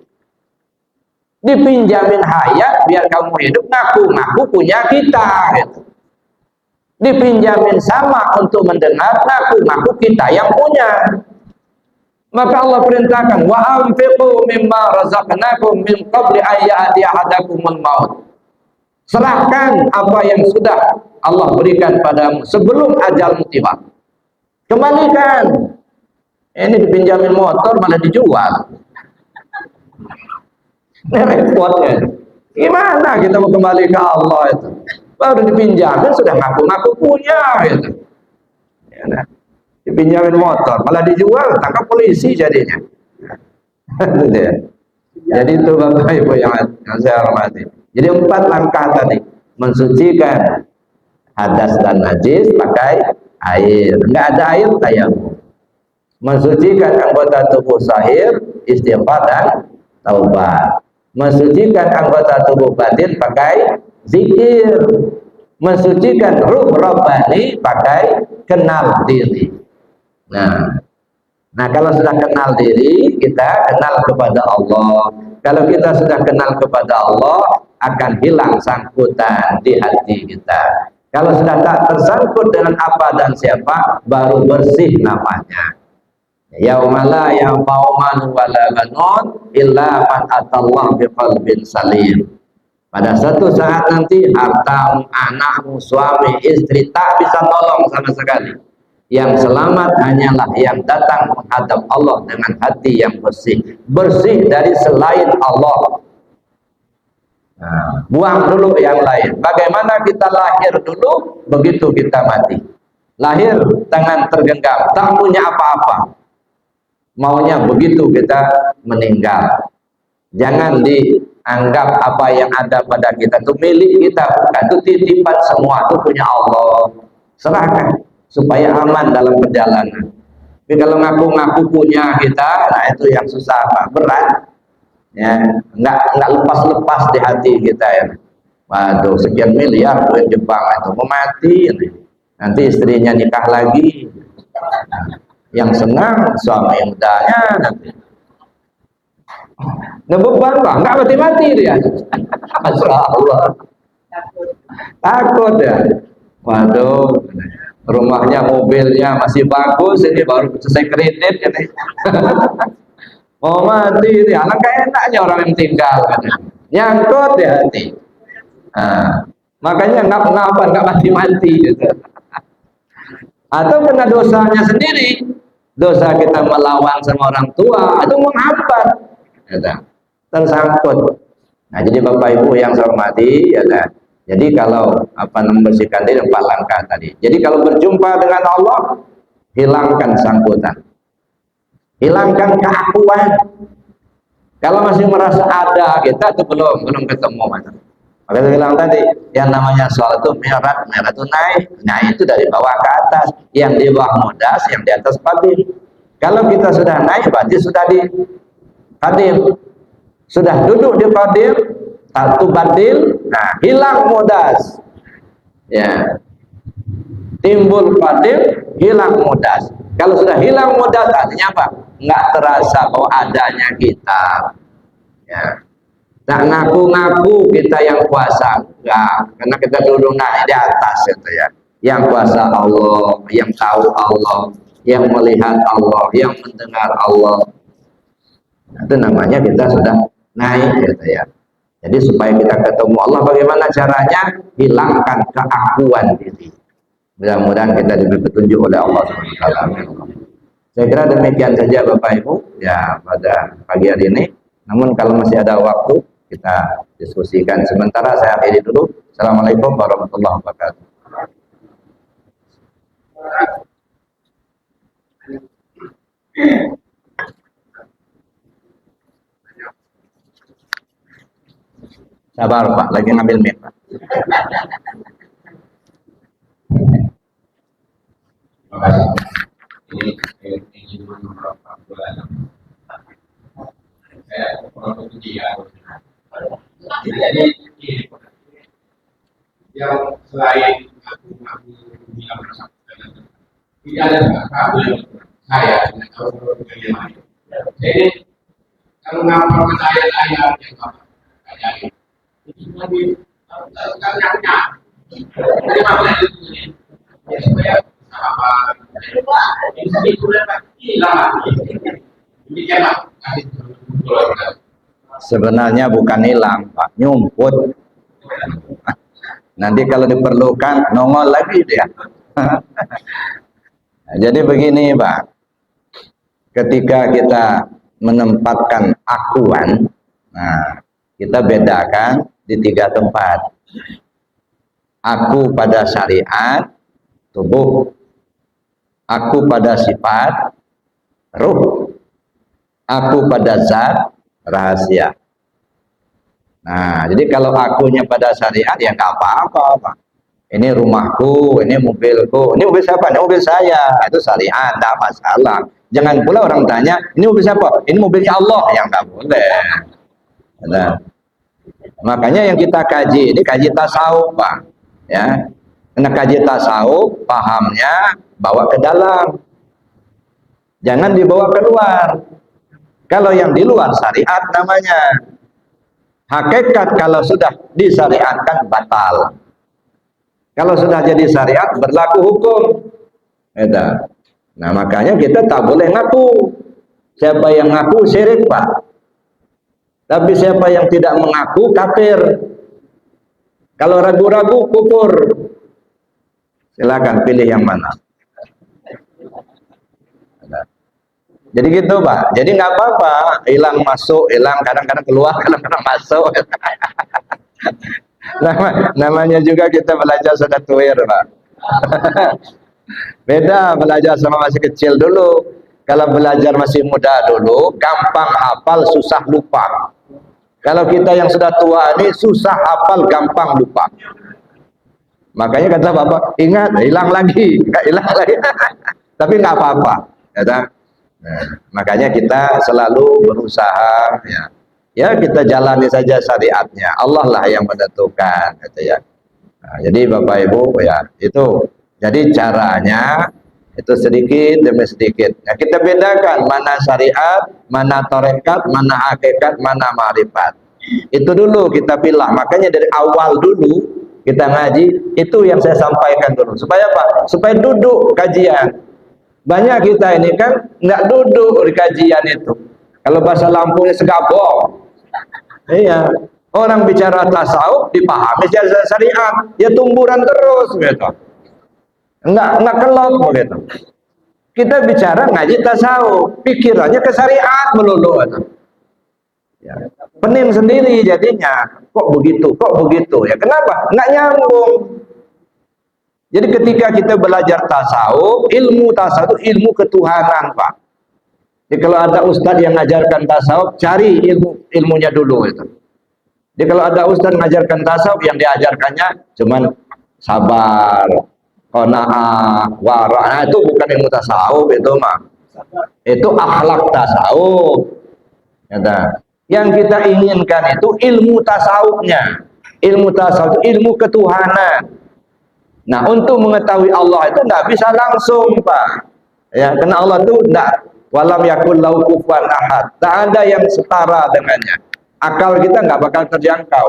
Dipinjamin hayat biar kamu hidup, ngaku-ngaku punya kita. Gitu. Dipinjamin sama untuk mendengar, ngaku-ngaku kita yang punya. Maka Allah perintahkan, wa anfiqu mimma razaqnakum min qabli an ya'tiya ahadakumul maut. Serahkan apa yang sudah Allah berikan padamu sebelum ajalmu tiba. Kembalikan. Ini dipinjamin motor malah dijual. Ini repotnya. Gimana kita mau kembali ke Allah itu? Baru dipinjamin sudah ngaku-ngaku punya gitu. Ya, nah. Dipinjamin motor malah dijual, tangkap polisi jadinya. Jadi itu Bapak Ibu yang saya hormati. Jadi 4 langkah tadi, mensucikan hadas dan najis pakai air. Enggak ada air, tayamum. Mensucikan anggota tubuh zahir, istighfar dan taubat. Mensucikan anggota tubuh batin pakai zikir. Mensucikan ruh rabbani pakai kenal diri. Nah, kalau sudah kenal diri, kita kenal kepada Allah. Kalau kita sudah kenal kepada Allah, akan hilang sangkutan di hati kita. Kalau sudah tak tersangkut dengan apa dan siapa, baru bersih namanya. Yaumala yanfa'u malun wala banun illa man atallaha biqalbin salim. Pada suatu saat nanti hartamu, anakmu, suami, istri tak bisa tolong sama sekali. Yang selamat hanyalah yang datang menghadap Allah dengan hati yang bersih, bersih dari selain Allah. Nah, buang dulu yang lain. Bagaimana kita lahir dulu, begitu kita mati. Lahir tangan tergenggam, tak punya apa-apa. Maunya begitu kita meninggal. Jangan dianggap apa yang ada pada kita itu milik kita, itu titipan, semua itu punya Allah. Serahkan supaya aman dalam perjalanan. Tapi kalau ngaku-ngaku punya kita, nah itu yang susah, Pak, berat. Ya, nggak lepas-lepas di hati kita ya. Waduh, sekian miliar duit Jepang itu mau mati. Nanti istrinya nikah lagi. Yang senang suami mudanya nanti. Nah, beban, Bang, nggak mati-mati dia. Masya Allah. Takut ya. Waduh, rumahnya, mobilnya masih bagus, ini baru selesai kredit ini. Oh mati ini, alangkah enaknya orang yang tinggal kan. Nyangkut di hati. Nah, makanya nggak mati-mati gitu. Atau kena dosanya sendiri, dosa kita melawan sama orang tua, itu menghambat, gitu. Tersangkut. Nah, jadi Bapak Ibu yang saya hormati, ya kan. Jadi kalau membersihkan diri 4 langkah tadi. Jadi kalau berjumpa dengan Allah, hilangkan sangkutan, hilangkan keakuan. Kalau masih merasa ada kita itu belum ketemu. Maka saya bilang tadi, yang namanya sholat itu merah itu naik. Nah itu dari bawah ke atas. Yang di bawah mudas, yang di atas qadim. Kalau kita sudah naik, berarti sudah di qadim. Sudah duduk di qadim, satu batil, nah hilang mudas. Ya. Timbul qadim, hilang mudas. Kalau sudah hilang mudas, artinya apa? Nggak terasa bahwa adanya kita. Ya. Tak ngaku-ngaku kita yang kuasa, enggak, karena kita dulu naik di atas itu ya. Yang kuasa Allah, yang tahu Allah, yang melihat Allah, yang mendengar Allah. Itu namanya kita sudah naik gitu ya. Jadi supaya kita ketemu Allah, bagaimana caranya? Hilangkan keakuan diri. Mudah-mudahan kita diberi petunjuk oleh Allah SWT. Saya kira demikian saja Bapak Ibu ya pada pagi hari ini. Namun kalau masih ada waktu kita diskusikan. Sementara saya akhiri dulu. Assalamualaikum warahmatullahi wabarakatuh. Sabar Pak, lagi ngambil mic Pak. Terima kasih. Ini beberapa bulan saya orang ujian. Jadi yang selain aku bilang bersama tidak ada kabel saya dengan orang yang lain. Jadi kalau ngapal ayat-ayat yang apa ajari itu lagi ternyata dari mana itu ya supaya apa ini sudah hilang demikian Pak. Sebenarnya bukan hilang Pak, nyumput. Nanti kalau diperlukan nongol lagi dia. Jadi begini Pak, ketika kita menempatkan akuan, nah kita bedakan di 3 tempat. Aku pada syariat, tubuh. Aku pada sifat, ruh. Aku pada zat, rahasia. Nah, jadi kalau akunya pada syariat ya nggak apa-apa. Ini rumahku, ini mobilku, ini mobil siapa? Ini mobil saya. Itu syariat, tidak masalah. Jangan pula orang tanya, ini mobil siapa? Ini mobilnya Allah, yang nggak boleh. Nah, makanya yang kita kaji ini kaji tasawuf Pak. Ya, karena kaji tasawuf pahamnya bawa ke dalam, jangan dibawa keluar. Kalau yang di luar syariat namanya. Hakikat kalau sudah disyariatkan batal. Kalau sudah jadi syariat berlaku hukum. Nah makanya kita tak boleh ngaku. Siapa yang ngaku syirik Pak. Tapi siapa yang tidak mengaku kafir. Kalau ragu-ragu kufur. Silakan pilih yang mana. Jadi gitu Pak, jadi nggak apa-apa, hilang masuk, hilang kadang-kadang keluar, kadang-kadang masuk. Namanya juga kita belajar sudah tuir Pak. Beda belajar sama masih kecil dulu. Kalau belajar masih muda dulu, gampang hafal, susah lupa. Kalau kita yang sudah tua ini susah hafal, gampang lupa. Makanya kata Bapak, ingat, hilang lagi, nggak hilang lagi. Tapi nggak apa-apa, ya. Nah, makanya kita selalu berusaha ya kita jalani saja syariatnya. Allah lah yang menentukan gitu ya. Nah, jadi Bapak Ibu ya itu jadi caranya itu sedikit demi sedikit. Ya, kita bedakan mana syariat, mana tarekat, mana hakikat, mana ma'rifat. Itu dulu kita pilih. Makanya dari awal dulu kita ngaji itu yang saya sampaikan dulu. Supaya apa? Supaya duduk kajian. Banyak kita ini kan nggak duduk di kajian itu. Kalau bahasa Lampungnya segabong. Iya. Orang bicara tasawuf dipahami secara syariat, ya tumburan terus gitu. Enggak kelop begitu. Kita bicara ngaji tasawuf, pikirannya ke syariat melulu gitu. Ya. Pening sendiri jadinya. Kok begitu? Kok begitu? Ya kenapa? Nggak nyambung. Jadi ketika kita belajar tasawuf, ilmu tasawuf itu ilmu ketuhanan Pak. Jadi kalau ada ustadz yang ngajarkan tasawuf, cari ilmunya dulu itu. Jadi kalau ada ustadz ngajarkan tasawuf, yang diajarkannya cuman sabar, qanaah, wara'. Nah, itu bukan ilmu tasawuf itu mah. Itu akhlak tasawuf. Yang kita inginkan itu ilmu tasawufnya. Ilmu tasawuf itu ilmu ketuhanan. Nah, untuk mengetahui Allah itu nggak bisa langsung, Pak. Ya, karena Allah itu enggak walam yakul lahu kufuwan ahad. Tak ada yang setara dengannya. Akal kita nggak bakal terjangkau.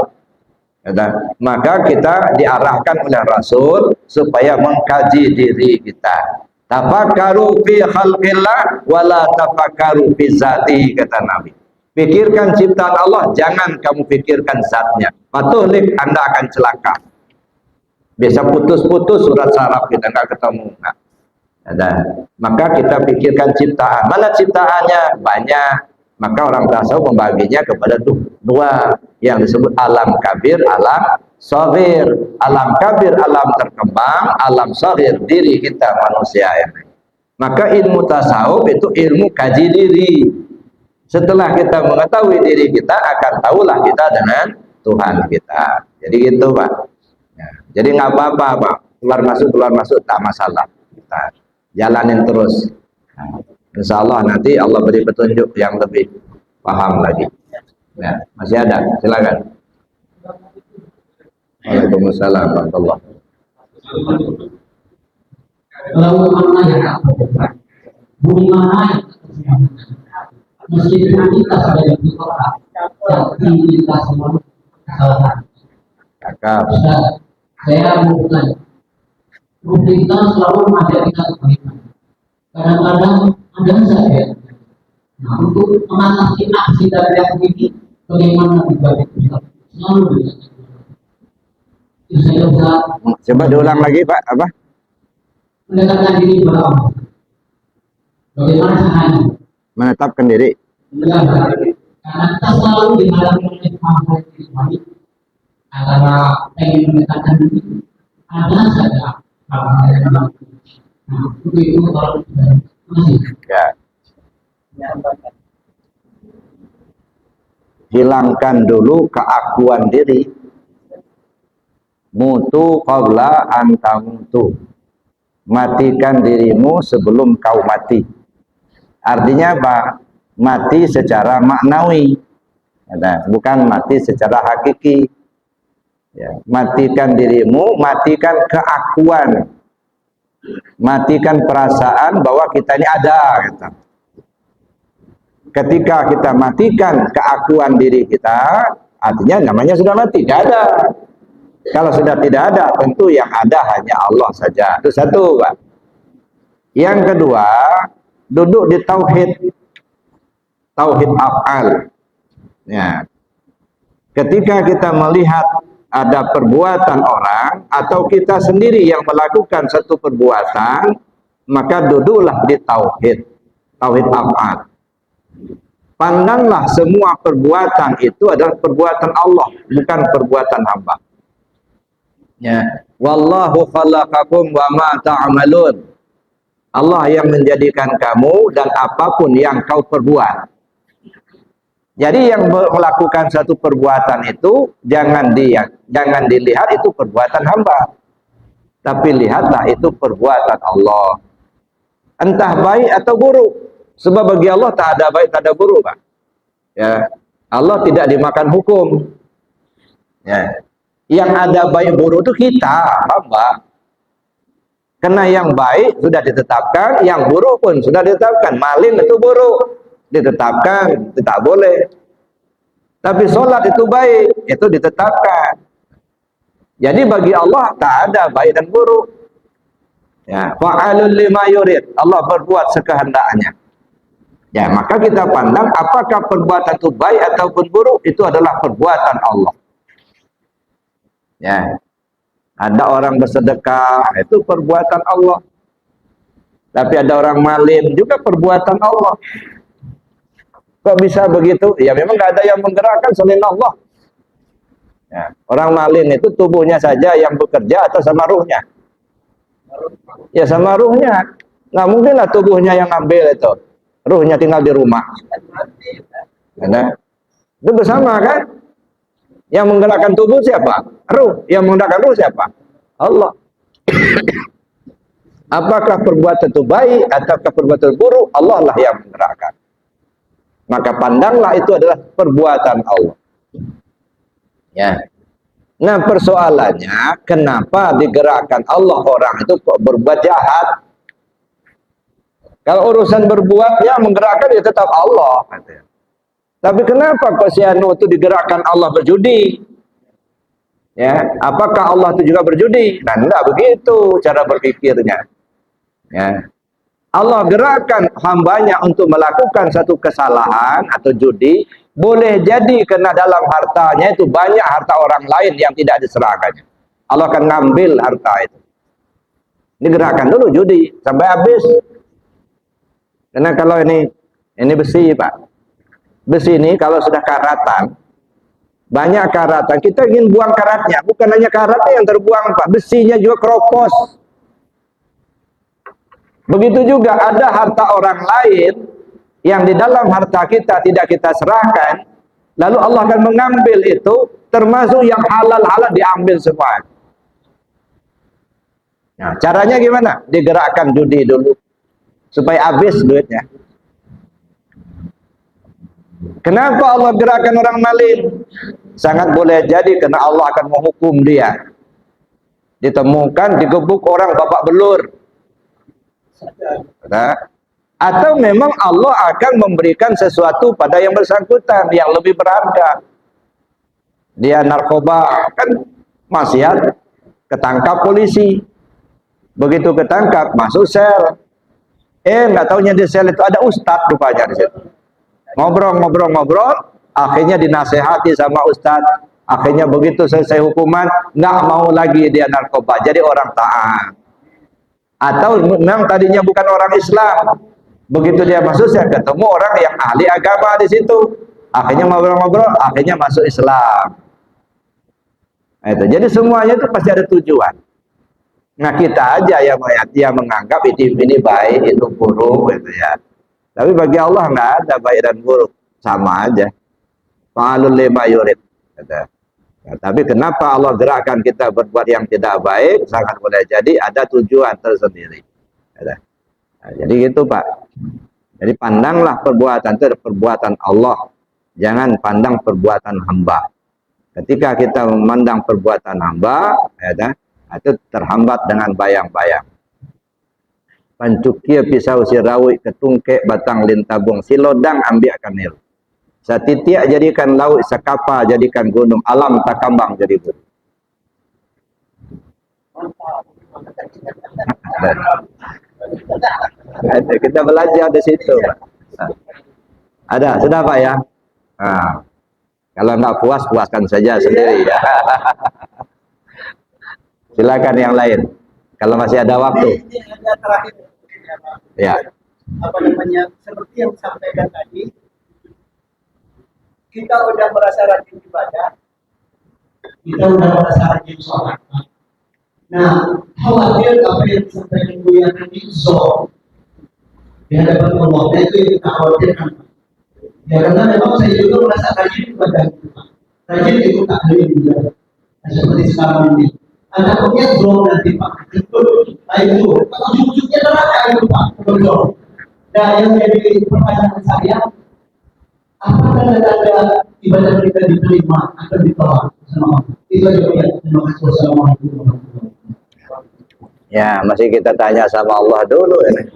Maka kita diarahkan oleh Rasul supaya mengkaji diri kita. Tafakkaru fi khalqillah wala tafakkaru fi zati, kata Nabi. Pikirkan ciptaan Allah, jangan kamu pikirkan zatnya. Patuhlik, Anda akan celaka. Bisa putus-putus surat saraf kita nggak ketemu. Nah, maka kita pikirkan ciptaan. Mana ciptaannya? Banyak. Maka orang tasawuf membaginya kepada dua yang disebut alam kabir, alam shaghir. Alam kabir, alam terkembang, alam shaghir, diri kita manusia ini. Maka ilmu tasawuf itu ilmu kaji diri. Setelah kita mengetahui diri kita, akan tahulah kita dengan Tuhan kita. Jadi gitu, Pak. Ya, jadi nggak apa-apa, Pak. Keluar masuk tak masalah. Kita jalanin terus. Nah, insya Allah nanti Allah beri petunjuk yang lebih paham lagi. Ya, masih ada, silakan. Waalaikumsalam warahmatullahi wabarakatuh. Kalau mana yang bumi mana yang meskipun kita sebagai orang, tapi kita semua kesalahan. Kakak. Saya mau bertanya, kita selalu mengajak kita kebaikan. Kadang-kadang ada saja. Nah, untuk mengatasi aksi dari yang ini, bagaimana dibagi kita selalu berjaya. Itu saya Ustaz. Coba diulang lagi, Pak. Apa? Mendekatkan diri kepada Allah. Bagaimana caranya? Menetapkan diri. Karena kita selalu dihalangi oleh hal-hal yang baik. Antara pengen mendekatkan diri, ada saja hal-hal yang baik. Nah, itu kalau masih. Ya. Hilangkan dulu keakuan diri. Mutu qabla an tamutu. Matikan dirimu sebelum kau mati. Artinya apa? Mati secara maknawi, bukan mati secara hakiki. Ya, matikan dirimu, matikan keakuan, matikan perasaan bahwa kita ini ada. Gitu. Ketika kita matikan keakuan diri kita, artinya namanya sudah mati, tidak ada. Kalau sudah tidak ada, tentu yang ada hanya Allah saja. Itu satu, Pak. Yang kedua, duduk di tauhid, tauhid af'al. Ya. Ketika kita melihat ada perbuatan orang atau kita sendiri yang melakukan satu perbuatan, maka duduklah di tauhid, tauhid af'al. Pandanglah semua perbuatan itu adalah perbuatan Allah, bukan perbuatan hamba. Ya, wallahu khalaqakum wa ma ta'malun. Allah yang menjadikan kamu dan apapun yang kau perbuat. Jadi yang melakukan satu perbuatan itu jangan dilihat itu perbuatan hamba. Tapi lihatlah itu perbuatan Allah. Entah baik atau buruk. Sebab bagi Allah tak ada baik, tak ada buruk, Pak. Ya. Allah tidak dimakan hukum. Ya. Yang ada baik buruk itu kita, hamba. Karena yang baik sudah ditetapkan, yang buruk pun sudah ditetapkan. Maling itu buruk, ditetapkan, tidak boleh. Tapi sholat itu baik, itu ditetapkan. Jadi bagi Allah tak ada baik dan buruk. Ya, fa'alul lima yurid. Allah berbuat sekehendaknya. Ya, maka kita pandang apakah perbuatan itu baik ataupun buruk, itu adalah perbuatan Allah. Ya, ada orang bersedekah, itu perbuatan Allah. Tapi ada orang maling, juga perbuatan Allah. Kok bisa begitu? Ya memang nggak ada yang menggerakkan selain Allah. Ya, orang maling itu tubuhnya saja yang bekerja atau sama ruhnya? Ya sama ruhnya. Nggak mungkinlah tubuhnya yang ambil itu. Ruhnya tinggal di rumah. Ya, itu bersama kan? Yang menggerakkan tubuh siapa? Ruh. Yang menggerakkan ruh siapa? Allah. Apakah perbuatan itu baik ataukah perbuatan buruk? Allah lah yang menggerakkan. Maka pandanglah itu adalah perbuatan Allah. Ya. Nah persoalannya, kenapa digerakkan Allah orang itu kok berbuat jahat? Kalau urusan berbuat, ya menggerakkan ya tetap Allah. Tapi kenapa kok si anu itu digerakkan Allah berjudi? Ya, apakah Allah itu juga berjudi? Nah, enggak begitu cara berpikirnya. Ya. Allah gerakkan hambanya untuk melakukan satu kesalahan atau judi, boleh jadi karena dalam hartanya itu banyak harta orang lain yang tidak diserahkannya. Allah akan ngambil harta itu. Digerakkan dulu judi sampai habis. Karena kalau ini besi, Pak. Besi ini kalau sudah karatan, banyak karatan, kita ingin buang karatnya, bukan hanya karatnya yang terbuang, Pak, besinya juga keropos. Begitu juga ada harta orang lain yang di dalam harta kita tidak kita serahkan, lalu Allah akan mengambil itu, termasuk yang halal-halal diambil semua. Nah, caranya gimana? Digerakkan judi dulu supaya habis duitnya. Kenapa Allah gerakkan orang maling? Sangat boleh jadi karena Allah akan menghukum dia. Ditemukan digebuk orang babak belur. Nah, atau memang Allah akan memberikan sesuatu pada yang bersangkutan yang lebih berharga. Dia narkoba, kan maksiat, ketangkap polisi. Begitu ketangkap masuk sel. Nggak taunya di sel itu ada ustadz rupanya di situ. Ngobrol, akhirnya dinasehati sama ustadz. Akhirnya begitu selesai hukuman, nggak mau lagi dia narkoba, jadi orang taat. Atau memang tadinya bukan orang Islam, begitu dia masuk, saya ketemu orang yang ahli agama di situ, akhirnya ngobrol-ngobrol, akhirnya masuk Islam. Nah, itu. Jadi semuanya itu pasti ada tujuan. Nah, kita aja yang menganggap ini baik, itu buruk, gitu ya. Tapi bagi Allah nggak ada baik dan buruk, sama aja. Fa'alul lima yurid. Nah, tapi kenapa Allah gerakkan kita berbuat yang tidak baik? Sangat boleh jadi ada tujuan tersendiri. Nah, jadi gitu, Pak. Jadi pandanglah perbuatan itu perbuatan Allah. Jangan pandang perbuatan hamba. Ketika kita memandang perbuatan hamba, itu terhambat dengan bayang-bayang. Pancukia pisau sirawi ketungke batang lintabung silodang ambil kanil. Satitiak jadikan laut, sakapa jadikan gunung, alam takambang jadi gunung. Kita belajar di situ, Pak. Ada, sudah Pak ya? Nah, kalau nggak puas, puaskan saja sendiri ya. Silakan yang lain. Kalau masih ada waktu. Ya. Apa namanya? Seperti yang disampaikan tadi. Kita udah merasa rajin ibadah, kita udah merasa rajin sholat. Nah, khawatir apa yang disampaikan Buya tadi zon di hadapan Allah, itu yang kita khawatirkan. Ya karena memang saya juga merasa rajin ibadah, rajin ikut taklim juga. Nah, seperti sekarang ini. Ada punya zon nanti Pak, itu, ujung-ujungnya neraka itu Pak, betul. Nah, yang jadi pertanyaan saya. Apa tanda-tanda ibadah kita diterima atau ditolak sama Allah? Itu aja ya. Terima kasih. Wassalamualaikum warahmatullahi wabarakatuh. Ya, masih kita tanya sama Allah dulu ini.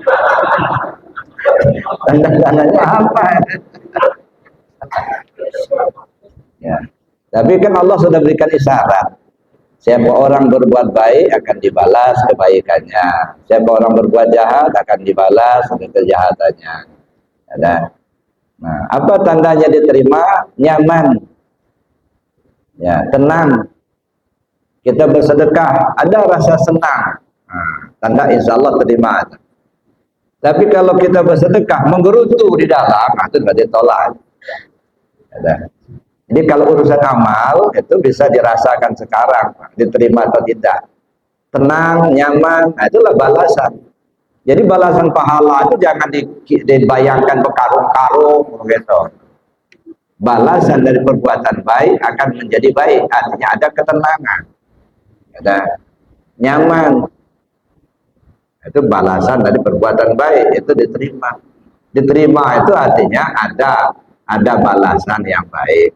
Tanda-tandanya apa? Ya. Tapi kan Allah sudah berikan isyarat. Siapa orang berbuat baik akan dibalas kebaikannya. Siapa orang berbuat jahat akan dibalas kejahatannya. Ada. Nah, apa tandanya diterima? Nyaman, ya, tenang. Kita bersedekah, ada rasa senang. Nah, tanda insya Allah terima. Tapi kalau kita bersedekah menggerutu di dalam, itu nggak ditolak. Ada. Jadi kalau urusan amal itu bisa dirasakan sekarang, diterima atau tidak. Tenang, nyaman, nah, itulah balasan. Jadi balasan pahala itu jangan dibayangkan berkarung-karung gitu. Balasan dari perbuatan baik akan menjadi baik, artinya ada ketenangan, ada nyaman. Itu balasan dari perbuatan baik, itu diterima. Diterima itu artinya ada balasan yang baik.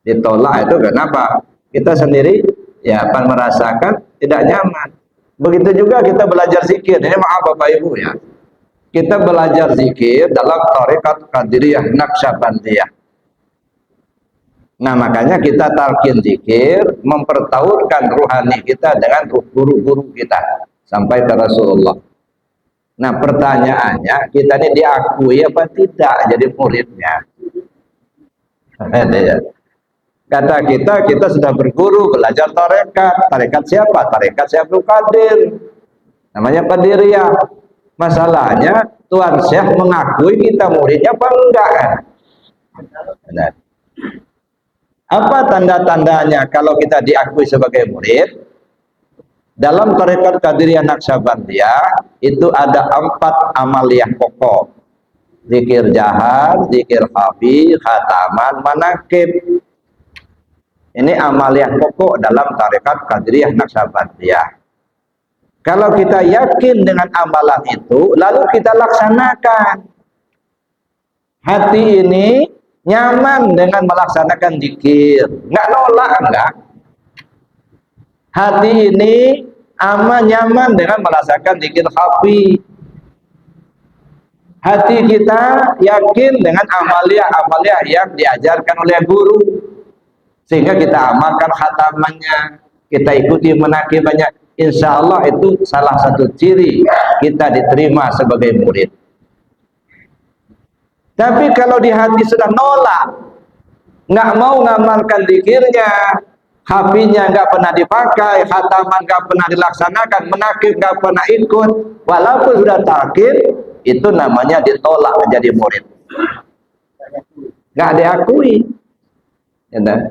Ditolak itu kenapa? Kita sendiri ya akan merasakan tidak nyaman. Begitu juga kita belajar zikir. Ini maaf Bapak Ibu ya. Kita belajar zikir dalam tarekat Qadiriyah Naqsyabandiyah. Nah, makanya kita talqin zikir, mempertaurkan ruhani kita dengan guru-guru kita sampai ke Rasulullah. Nah, pertanyaannya, kita ini diakui apa tidak jadi muridnya? Kata kita sudah berguru, belajar tarekat. Tarekat siapa? Tarekat Syekh Abdul Qadir. Namanya Qadiriyah. Masalahnya, Tuan Syekh mengakui kita muridnya apa enggak kan? Nah, apa tanda-tandanya kalau kita diakui sebagai murid? Dalam tarekat Qadiriyah Naqsyabandiyah itu ada 4 amaliyah pokok. Zikir jahar, zikir khafi, khataman, manakib. Ini amaliyah pokok dalam tarekat Qadiriyah Naqsyabandiyah. Kalau kita yakin dengan amalan itu, lalu kita laksanakan. Hati ini nyaman dengan melaksanakan zikir, nggak nolak, enggak. Hati ini nyaman dengan melaksanakan zikir khafi. Hati kita yakin dengan amalia-amalia yang diajarkan oleh guru, sehingga kita amalkan khatamannya, kita ikuti menakibannya. Insya Allah itu salah satu ciri kita diterima sebagai murid. Tapi kalau di hati sudah nolak, nggak mau ngamalkan zikirnya, hafinya nggak pernah dipakai, khataman nggak pernah dilaksanakan, menakib nggak pernah ikut, walaupun sudah talqin, itu namanya ditolak menjadi murid. Nggak diakui. Ya,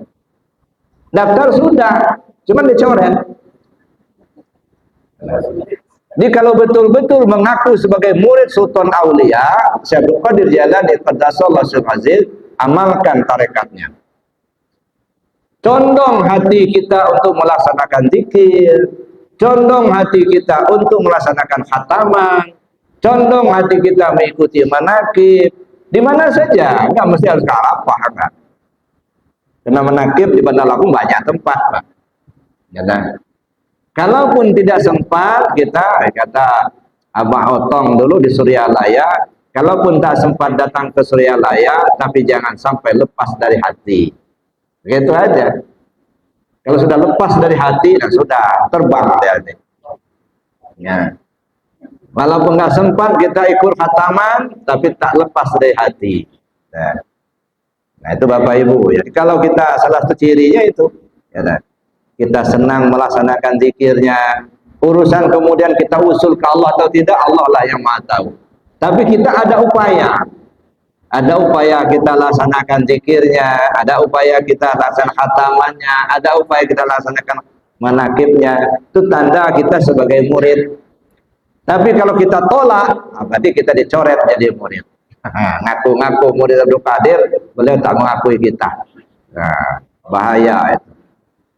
daftar sudah, cuma dicoret. Jadi kalau betul-betul mengaku sebagai murid Sultan Aulia, Syekh Abdul Qadir Jailani Qaddasallahu Sirrul Aziz, amalkan tarekatnya. Condong hati kita untuk melaksanakan zikir, condong hati kita untuk melaksanakan khataman, condong hati kita mengikuti manakib, di mana saja, nggak mesti harus ke Arafah, kan? Karena manakib di Bandar Lampung banyak tempat, Pak. Ya, nah. Kalaupun tidak sempat, kita kata Abah Otong dulu di Suryalaya, kalaupun tak sempat datang ke Suryalaya, tapi jangan sampai lepas dari hati. Begitu aja. Kalau sudah lepas dari hati, dan sudah terbang dari hati. Ya. Walaupun nggak sempat kita ikut khataman, tapi tak lepas dari hati. Nah itu Bapak Ibu. Jadi kalau kita salah satu cirinya itu, ya, nah, kita senang melaksanakan zikirnya. Urusan kemudian kita usul ke Allah atau tidak, Allah lah yang Maha tahu. Tapi kita ada upaya. Ada upaya kita laksanakan zikirnya, ada upaya kita laksanakan khatamannya, ada upaya kita laksanakan manakibnya. Itu tanda kita sebagai murid. Tapi kalau kita tolak, berarti kita dicoret jadi murid. Ngaku-ngaku murid Abdul Qadir, beliau tak mengakui kita. Nah, bahaya itu.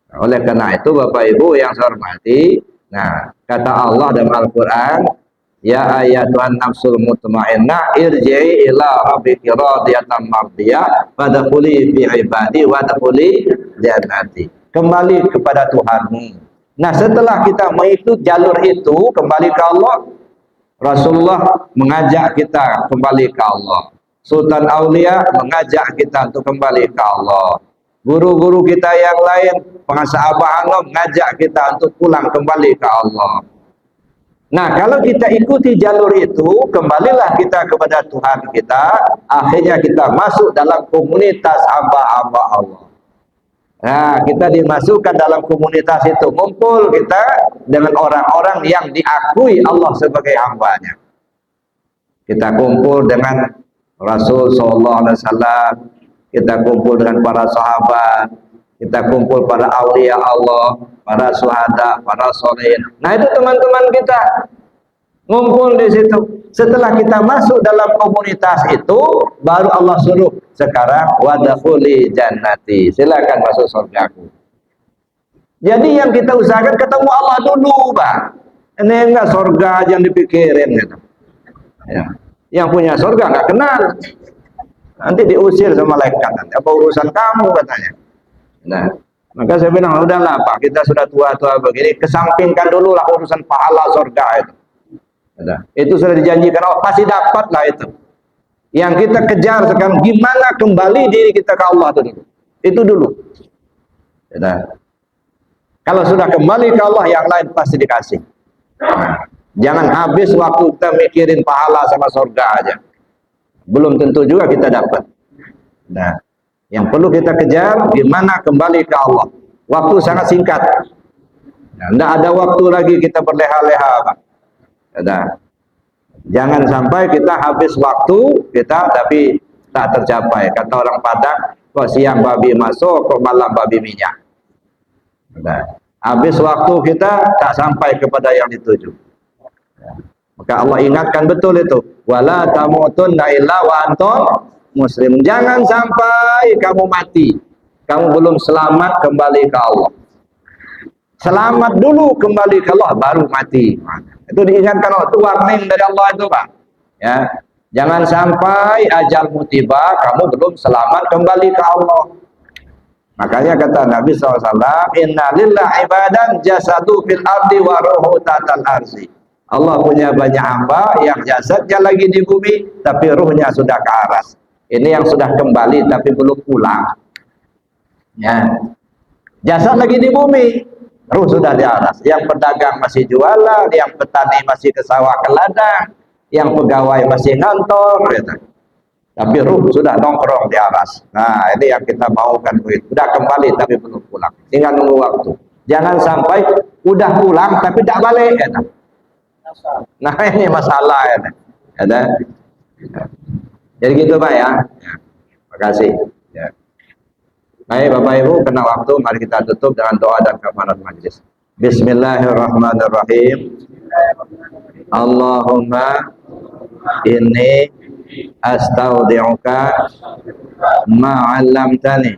Oleh karena itu Bapak Ibu yang saya hormati, nah kata Allah dalam Al-Quran, ya ayatuhan nafsul mutmainnah irji'i ila rabbiki radiyatan mardiyah wadkhuli fi ibadi wadkhuli jannati. Kembali kepada Tuhanmu. Nah setelah kita mengikuti jalur itu, kembali ke Allah, Rasulullah mengajak kita kembali ke Allah. Sultan Aulia mengajak kita untuk kembali ke Allah. Guru-guru kita yang lain, pengasah Abah Anom, ngajak kita untuk pulang kembali ke Allah. Nah, kalau kita ikuti jalur itu, kembalilah kita kepada Tuhan kita, akhirnya kita masuk dalam komunitas hamba-hamba Allah. Nah, kita dimasukkan dalam komunitas itu, kumpul kita dengan orang-orang yang diakui Allah sebagai hambanya. Kita kumpul dengan Rasul Sallallahu Alaihi Wasallam, kita kumpul dengan para sahabat, kita kumpul para aulia Allah, para syuhada, para sholihin. Nah itu teman-teman kita ngumpul di situ. Setelah kita masuk dalam komunitas itu, baru Allah suruh sekarang wadkhuli jannati, silakan masuk surgaku. Jadi yang kita usahakan ketemu Allah dulu, Pak. Ini enggak surga yang dipikirin gitu. Ya. Yang punya surga enggak kenal. Nanti diusir sama malaikat, nanti apa urusan kamu katanya. Nah, maka saya bilang udahlah Pak, kita sudah tua-tua begini, kesampingkan dulu lah urusan pahala surga itu. Nah, itu sudah dijanjikan Allah, pasti dapat lah itu. Yang kita kejar sekarang gimana kembali diri kita ke Allah dulu. Itu dulu. Ya. Kalau sudah kembali ke Allah, yang lain pasti dikasih. Nah, jangan habis waktu kita mikirin pahala sama surga aja. Belum tentu juga kita dapat. Nah, yang perlu kita kejar gimana kembali ke Allah. Waktu sangat singkat. Nah, tidak ada waktu lagi kita berleha-leha, Pak. Nah, jangan sampai kita habis waktu kita tapi tak tercapai. Kata orang Padang, kok siang babi masuk, kok malam babi minyak. Nah, habis waktu kita tak sampai kepada yang dituju. Maka Allah ingatkan betul itu. Wala tamutunna illa wa antum muslim. Jangan sampai kamu mati, kamu belum selamat kembali ke Allah. Selamat dulu kembali ke Allah baru mati. Itu diingatkan Allah. Itu warning dari Allah itu, Pak. Ya, jangan sampai ajalmu tiba kamu belum selamat kembali ke Allah. Makanya kata Nabi SAW, Inna lillahi ibadan jasadu fil ardi wa ruhu tatal arzi. Allah punya banyak hamba yang jasadnya lagi di bumi, tapi ruhnya sudah ke aras. Ini yang sudah kembali tapi belum pulang. Ya. Jasad lagi di bumi, ruh sudah di aras. Yang pedagang masih jualan, yang petani masih ke sawah ke ladang, yang pegawai masih ngantor, gitu. Tapi ruh sudah nongkrong di aras. Nah, ini yang kita maukan. Sudah kembali tapi belum pulang. Tinggal nunggu waktu. Jangan sampai udah pulang tapi tidak balik. Gitu. Nah, ini masalah. Gitu. Gitu. Jadi gitu, Pak ya. Terima kasih. Ya. Baik, Bapak Ibu, kena waktu. Mari kita tutup dengan doa dan kafarat majlis. Bismillahirrahmanirrahim. Allahumma inni astaudi'uka ma'allamtani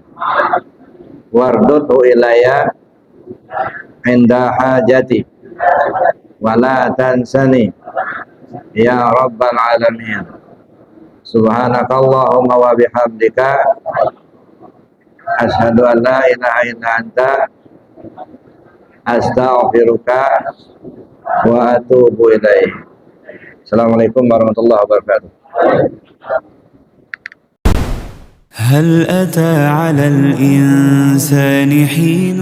wardutu ilayya inda hajati wala tansani ya rabbal alamin. Subhanakallahumma wa bihamdika asyhadu an la ilaha illa anta astaghfiruka wa atubu ilaik. Assalamualaikum warahmatullahi wabarakatuh. هل أتى على الإنسان حين